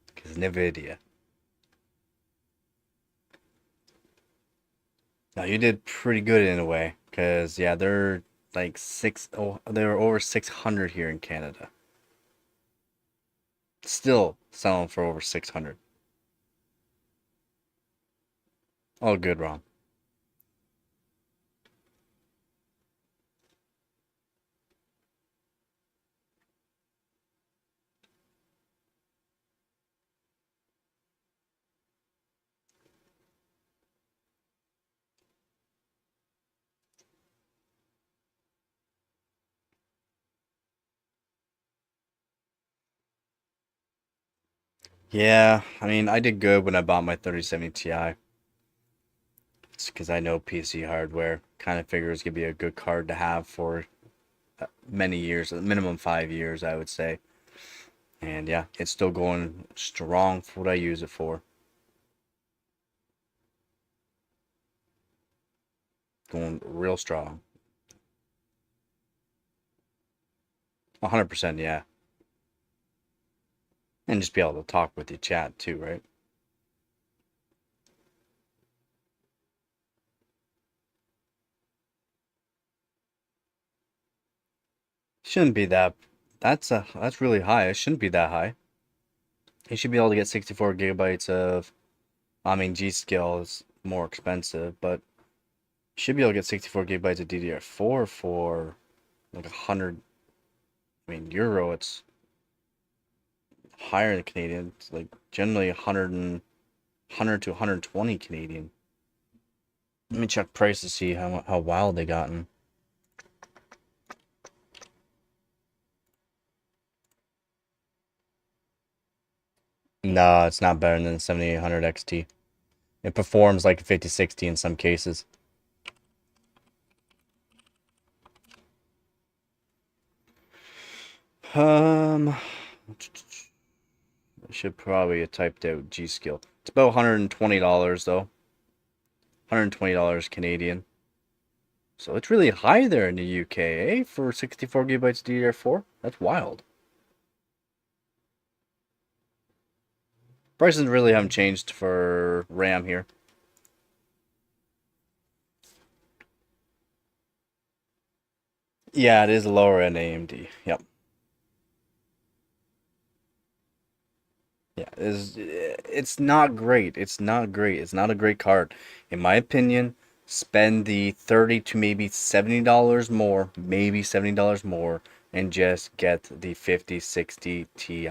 because NVIDIA. Now you did pretty good in a way, because yeah, they're like they were over 600 here in Canada. Still selling for over 600. All good, Ron. Yeah, I mean, I did good when I bought my 3070 Ti. It's because I know PC hardware. Kind of figures it could be a good card to have for many years, minimum 5 years, I would say. And yeah, it's still going strong for what I use it for. Going real strong. 100%, yeah. And just be able to talk with your chat too, right? Shouldn't be that. That's really high. It shouldn't be that high. You should be able to get 64 gigabytes of. I mean, G Skill is more expensive, but you should be able to get 64 gigabytes of DDR4 for like 100. I mean, euro. It's higher than Canadian. It's like generally 100 to 120 Canadian. Let me check price to see how wild they gotten. No, it's not better than 7800 XT. It performs like a 5060 in some cases. I should probably have typed out G Skill. It's about $120 though. $120 Canadian. So it's really high there in the UK, eh? For 64 gigabytes DDR4? That's wild. Prices really haven't changed for RAM here. Yeah, it is lower end AMD. Yep. Yeah, it's not great. It's not great. It's not a great card. In my opinion, spend the 30 to maybe $70 more, maybe $70 more, and just get the 5060 Ti.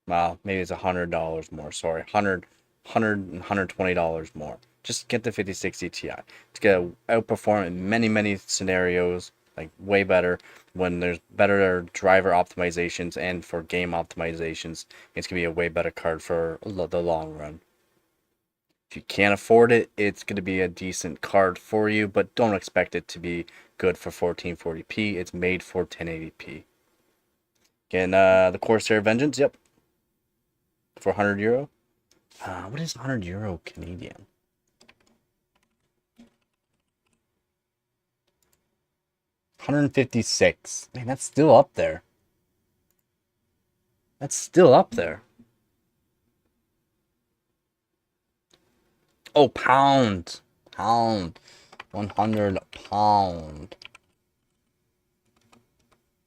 Well, maybe it's $100 more. Sorry, 100 and $120 more. Just get the 5060 Ti. It's gonna outperform in many scenarios. like way better when there's better driver optimizations and for game optimizations. It's gonna be a way better card for the long run. If you can't afford it, it's gonna be a decent card for you, but don't expect it to be good for 1440p. It's made for 1080p. Again, the Corsair Vengeance, yep, for 100 euro. What is 100 euro Canadian? 156. Man, that's still up there. That's still up there. Oh, pound. Pound. 100 pound.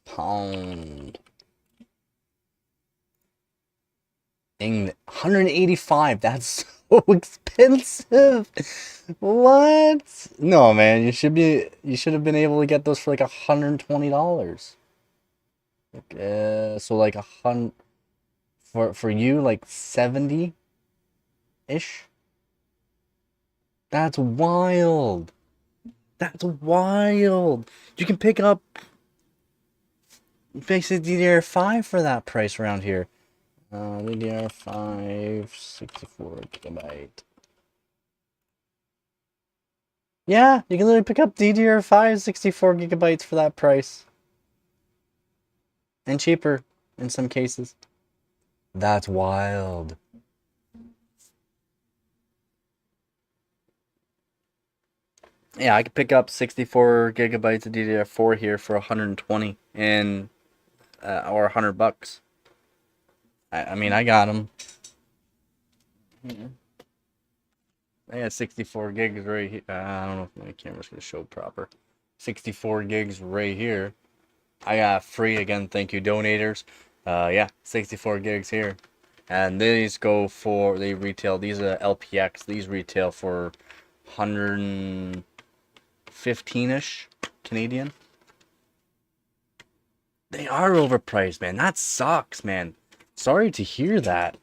Pound. England. 185. That's so expensive. What? No, man. You should have been able to get those for like $120. So like a hundred for you, like 70 ish. That's wild. That's wild. You can pick up basically DDR5 for that price around here. DDR5 64 gigabyte. Yeah, you can literally pick up DDR5 64 gigabytes for that price. And cheaper in some cases. That's wild. Yeah, I could pick up 64 gigabytes of DDR4 here for 120 and or $100. I mean, I got them. I got 64 gigs right here. I don't know if my camera's gonna show proper. 64 gigs right here. I got free again. Thank you, donators. Yeah, 64 gigs here, and these go for they retail. These are LPX. These retail for 115-ish Canadian. They are overpriced, man. That sucks, man. Sorry to hear that.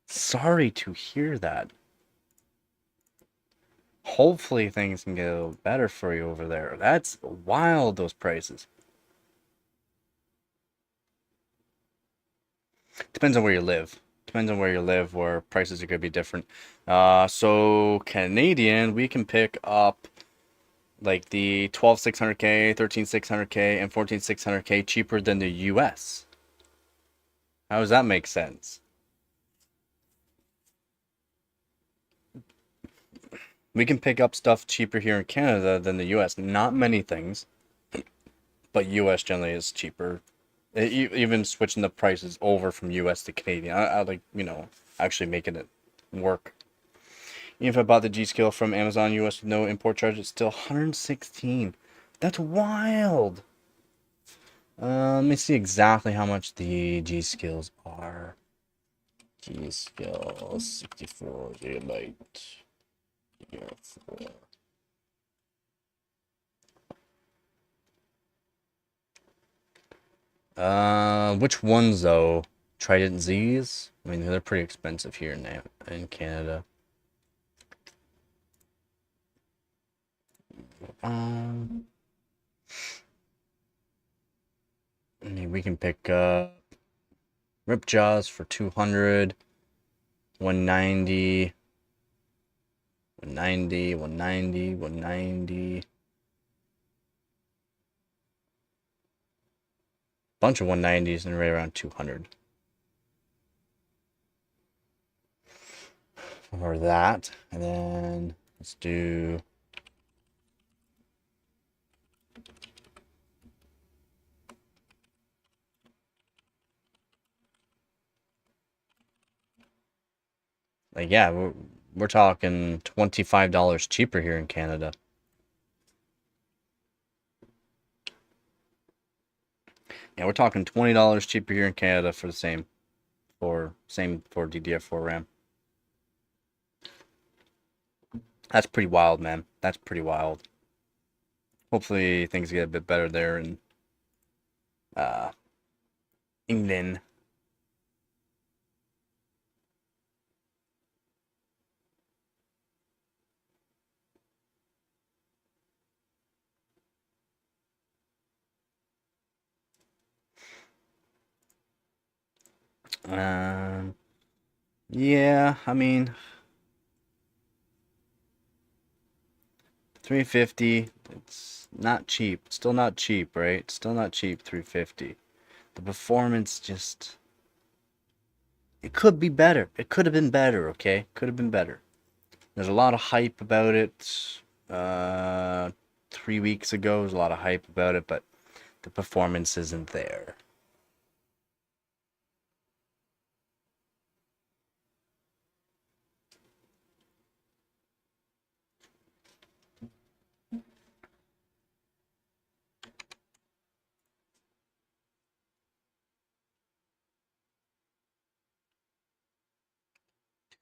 Sorry to hear that. Hopefully things can get a little better for you over there. That's wild, those prices. Depends on where you live. Depends on where you live, where prices are going to be different. So Canadian, we can pick up like the 12600K, 13600K, and 14600K cheaper than the US. How does that make sense? We can pick up stuff cheaper here in Canada than the US. Not many things, but US generally is cheaper. Even switching the prices over from US to Canadian. I like, actually making it work. Even if I bought the G-Skill from Amazon US with no import charge, it's still 116. That's wild. Let me see exactly how much the G-Skills are. G-Skills, 64 gigabyte. Which ones though? Trident Z's? I mean, they're pretty expensive here in Canada. I mean, we can pick up Ripjaws for 200, 190, 190, 190, 190. Bunch of 190s and right around 200. For that. And then let's do like, yeah, we're talking $25 cheaper here in Canada. Yeah, we're talking $20 cheaper here in Canada for the same for DDR4 RAM. That's pretty wild, man. That's pretty wild. Hopefully things get a bit better there in England. Yeah, I mean, 350, it's not cheap. Still not cheap, right? Still not cheap, 350. The performance just, it could be better. It could have been better, okay? Could have been better. There's a lot of hype about it. 3 weeks ago, there was a lot of hype about it, but the performance isn't there.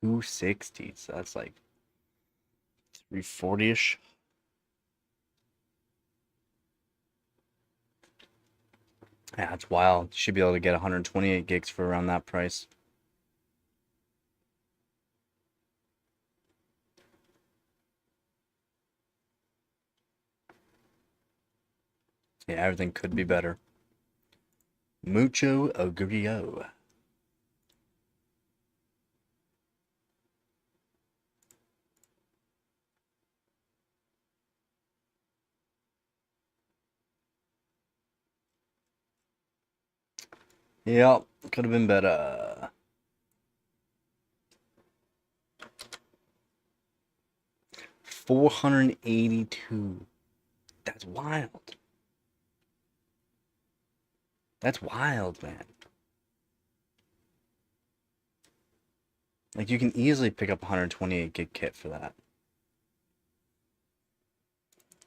$260, so that's like 340-ish. Yeah, that's wild. You should be able to get 128 gigs for around that price. Yeah, everything could be better. Mucho agrio. Yep, could have been better. 482. That's wild. That's wild, man. Like, you can easily pick up a 128 gig kit for that.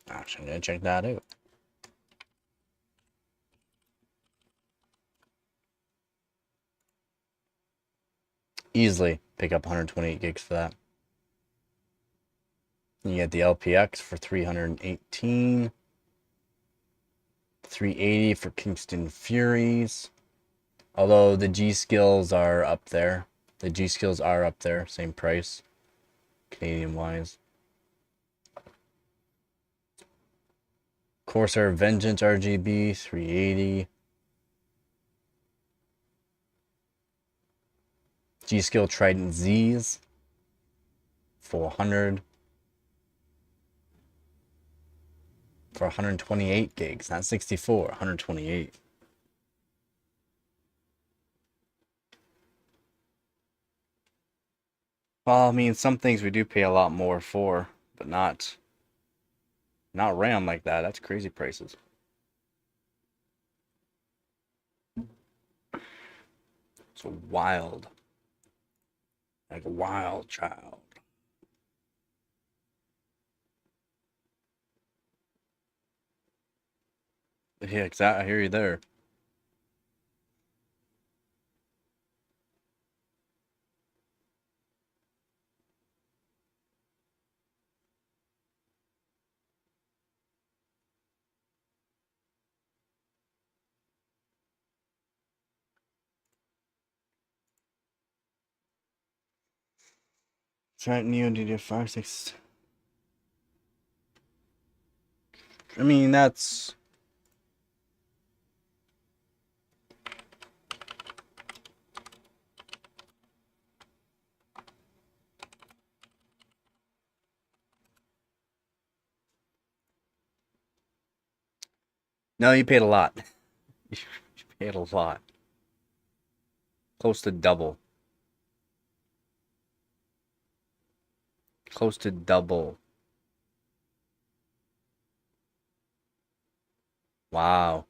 Actually, I'm gonna check that out. Easily pick up 128 gigs for that. You get the LPX for 318. 380 for Kingston Furies. Although the G skills are up there. The G skills are up there, same price, Canadian wise. Corsair Vengeance RGB, 380. G skill Trident Z's, 400. For 128 gigs, not 64, 128. Well, I mean, some things we do pay a lot more for, but not RAM like that. That's crazy prices. It's wild. Like a wild child. Yeah, exactly. I hear you there. Trident Neo DDR5 6. I mean, that's. No, you paid a lot. You paid a lot. Close to double. Close to double. Wow.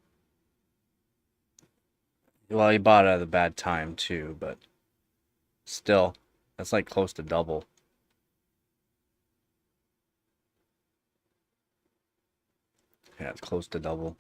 Well, you bought it at a bad time too, but still, that's like close to double. Yeah, it's close to double.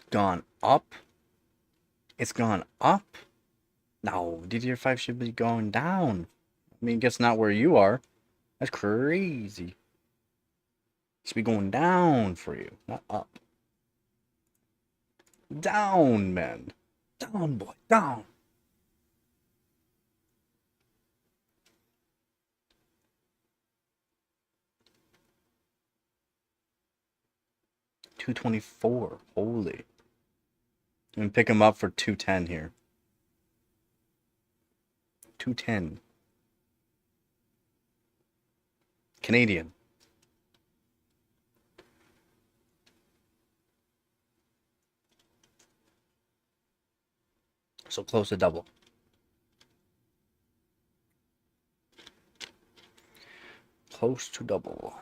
Gone up? It's gone up? No, DDR5 should be going down. I mean, guess not where you are. That's crazy. It should be going down for you, not up. Down, man. Down, boy, down. 224. Holy. I'm gonna pick him up for 210 here. 210. Canadian. So close to double. Close to double.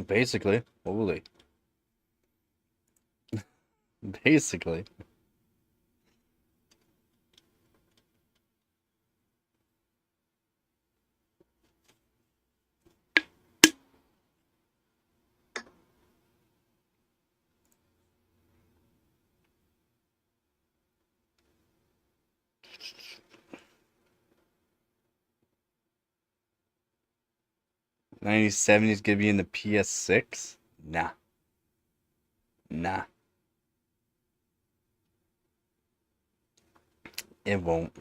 Basically. Holy. Basically. $90.70 is gonna be in the PS6? Nah. Nah. It won't.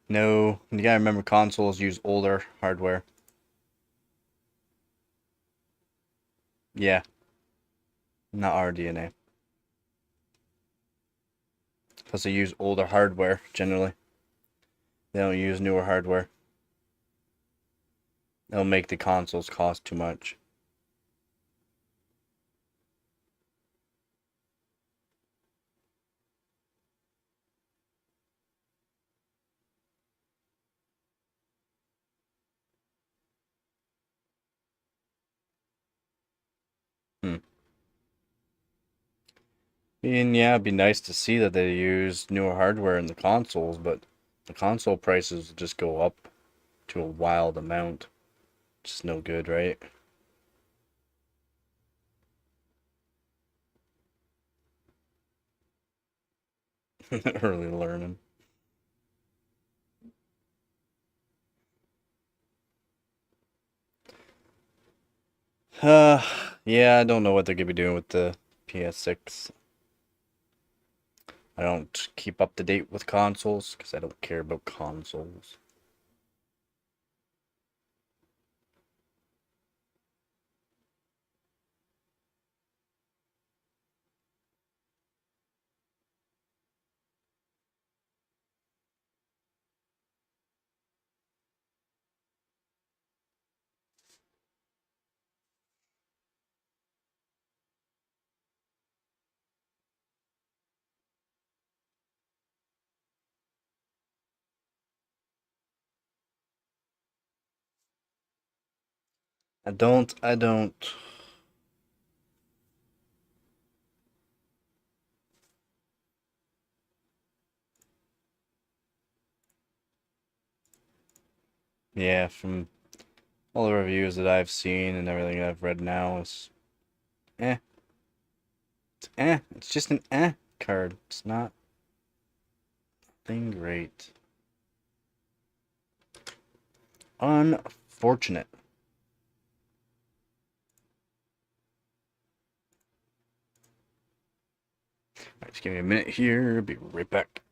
No. You gotta remember consoles use older hardware. Yeah. Not our DNA. Plus they use older hardware, generally. They don't use newer hardware. They'll make the consoles cost too much. Hmm. And yeah, it'd be nice to see that they use newer hardware in the consoles, but the console prices just go up to a wild amount. Just no good, right? Early learning. Uh, yeah, I don't know what they're gonna be doing with the PS6. I don't keep up to date with consoles because I don't care about consoles. I don't. Yeah, from all the reviews that I've seen and everything I've read now, it's eh. It's eh. It's just an eh card. It's not thing great. Unfortunate. Alright, just give me a minute here. Be right back.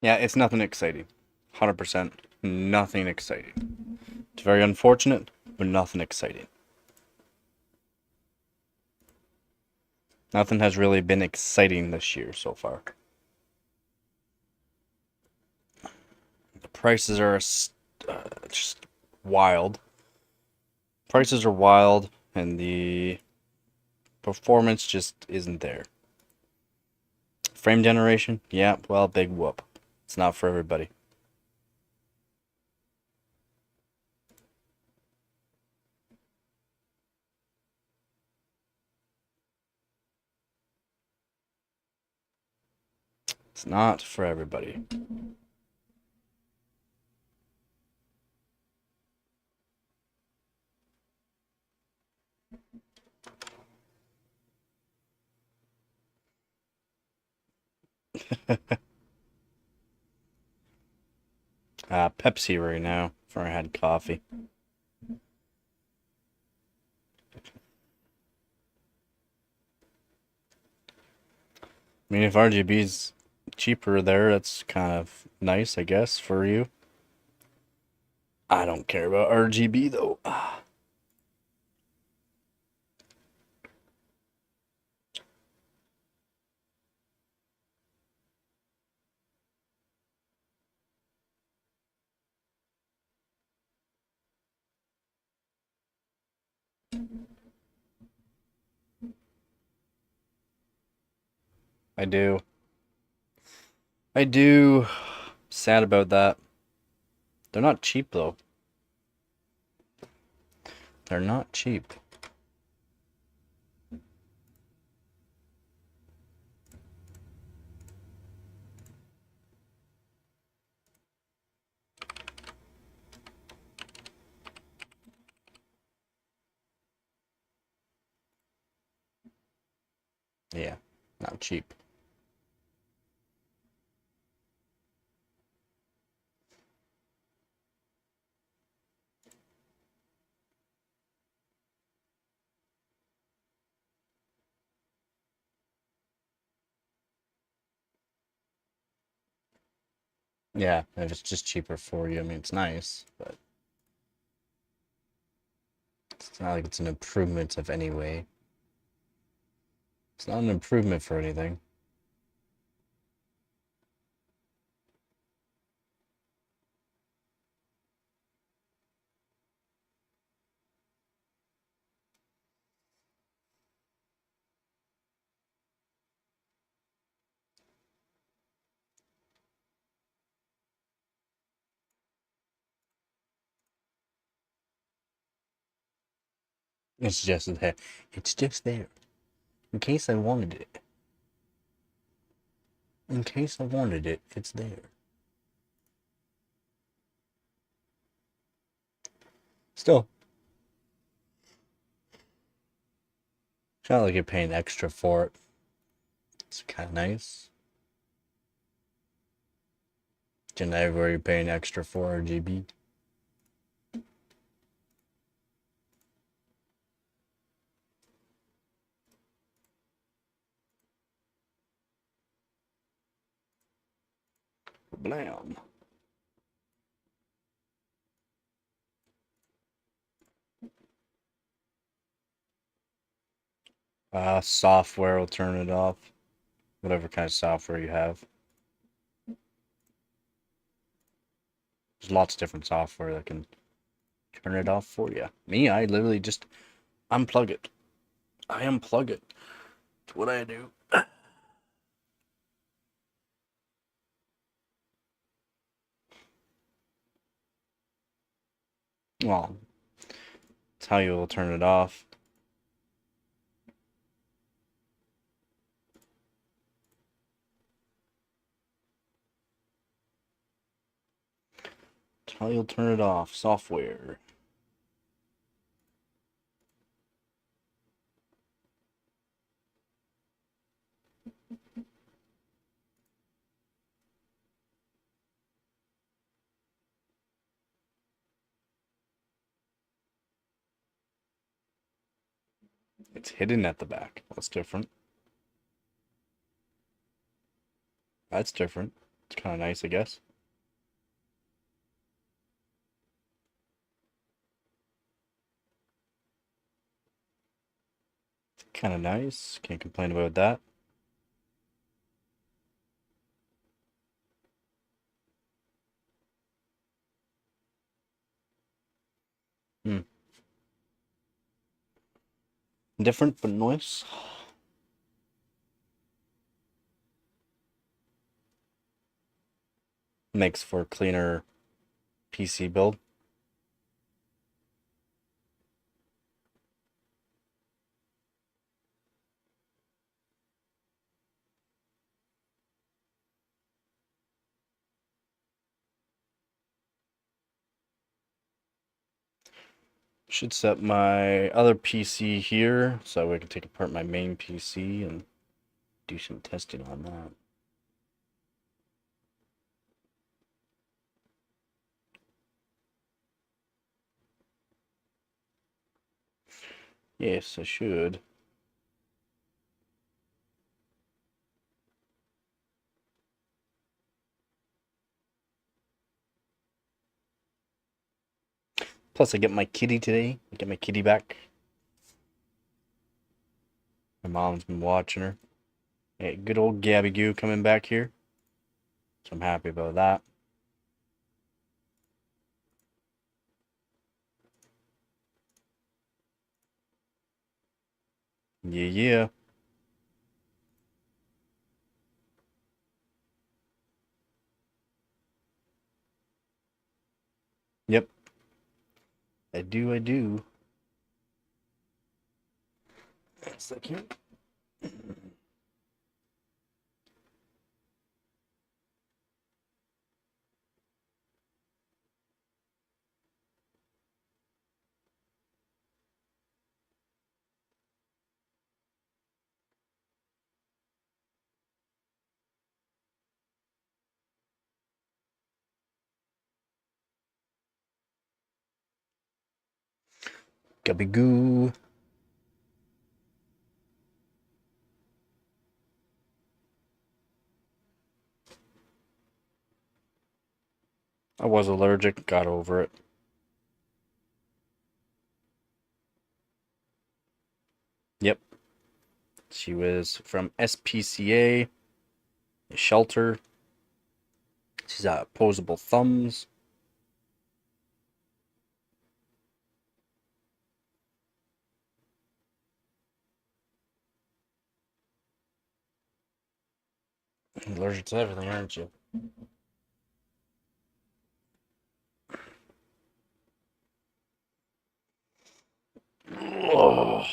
Yeah, it's nothing exciting. 100%. Nothing exciting. It's very unfortunate, but nothing exciting. Nothing has really been exciting this year so far. The prices are just wild. Prices are wild, and the performance just isn't there. Frame generation? Yeah, well, big whoop. It's not for everybody. It's not for everybody. Pepsi right now, before I had coffee. I mean, if RGB's cheaper there, that's kind of nice, I guess, for you. I don't care about RGB though. I do. I do. Sad about that. They're not cheap though. They're not cheap. Yeah, not cheap. Yeah, if it's just cheaper for you, I mean, it's nice, but it's not like it's an improvement of any way. It's not an improvement for anything. It's just there. It's just there. In case I wanted it. In case I wanted it, it's there. Still, it's not like you're paying extra for it. It's kind of nice. Just everywhere you're paying extra for RGB. Blam. Software will turn it off. Whatever kind of software you have. There's lots of different software that can turn it off for you. Me, I literally just unplug it. I unplug it. That's what I do. Well, it's how you will turn it off. It's how you'll turn it off. Software. It's hidden at the back. That's different. That's different. It's kind of nice, I guess. Kind of nice. Can't complain about that. Hmm. Different but nice. Makes for a cleaner PC build. Should set my other PC here so I can take apart my main PC and do some testing on that. Yes, I should. Plus, I get my kitty today. I get my kitty back. My mom's been watching her. Hey, good old Gabby Goo coming back here. So I'm happy about that. Yeah, yeah. Yep. I do, I do. It's like here. Gabby Goo. I was allergic, got over it. Yep. She was from SPCA, a shelter. She's opposable thumbs. Allergic to everything, aren't you? Oh.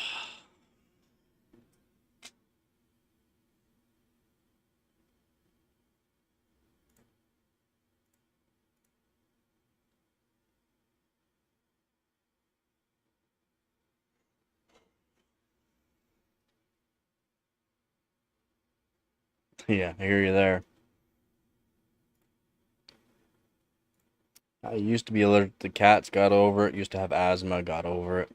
Yeah, I hear you there. I used to be allergic to cats, got over it. Used to have asthma, got over it.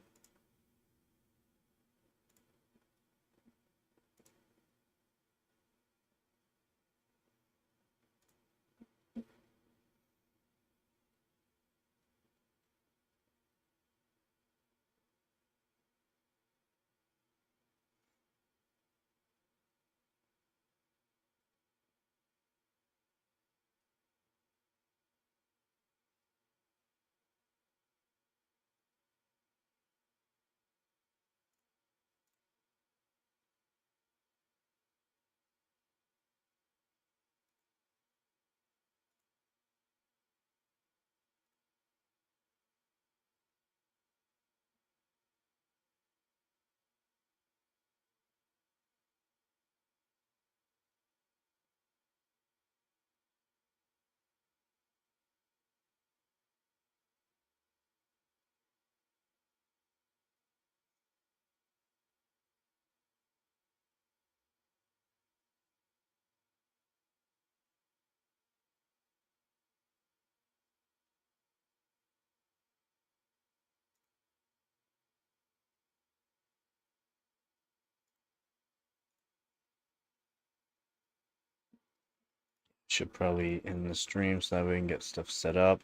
Should probably end the stream so that we can get stuff set up.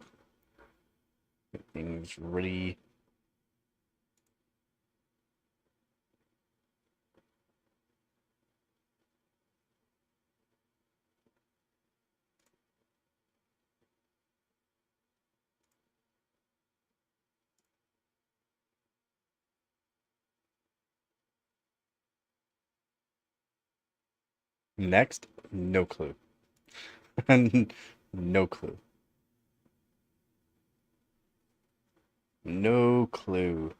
Get things ready. Next, no clue. No clue. No clue.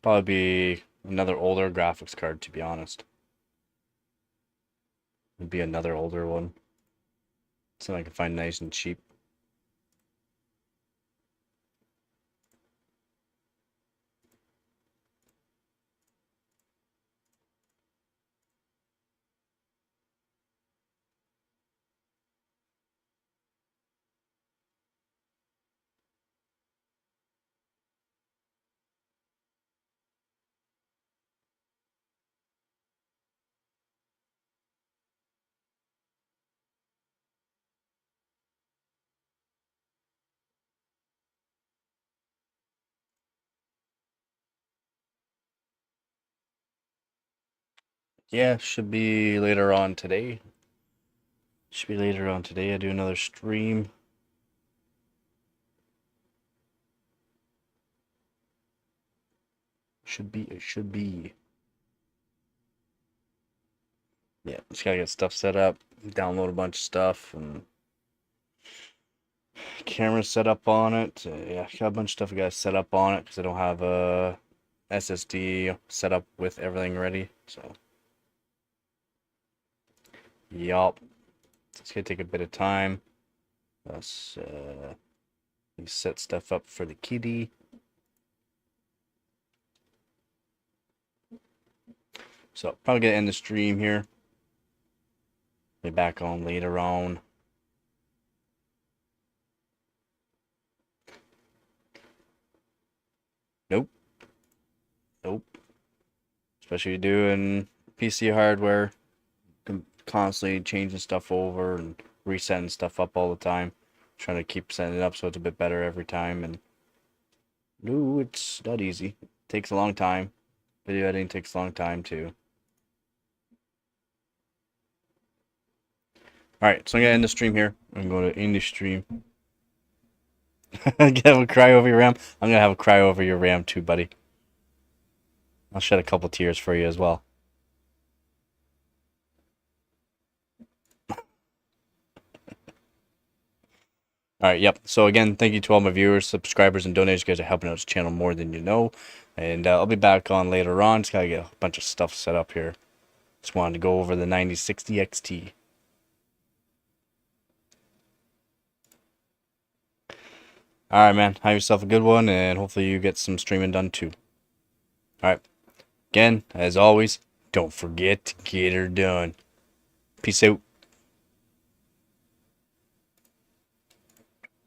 Probably be another older graphics card, to be honest. It'd be another older one. Something I can find nice and cheap. Yeah, should be later on today. Should be later on today. I do another stream. It should be. Yeah, just gotta get stuff set up, download a bunch of stuff, and camera set up on it. Yeah, got a bunch of stuff I gotta set up on it because I don't have a SSD set up with everything ready. So, yup, it's gonna take a bit of time. Let's set stuff up for the kitty. So probably gonna end the stream here. Be back on later on. Nope. Nope. Especially doing PC hardware, constantly changing stuff over and resetting stuff up all the time. Trying to keep setting it up so it's a bit better every time. And no, it's not easy. It takes a long time. Video editing takes a long time too. Alright, so I'm gonna end the stream here. I'm going to end the stream. Have a cry over your RAM. I'm gonna have a cry over your RAM too, buddy. I'll shed a couple tears for you as well. Alright, yep. So again, thank you to all my viewers, subscribers, and donors. You guys are helping out this channel more than you know. And I'll be back on later on. Just gotta get a bunch of stuff set up here. Just wanted to go over the 9060 XT. Alright, man. Have yourself a good one, and hopefully you get some streaming done too. Alright. Again, as always, don't forget to get her done. Peace out.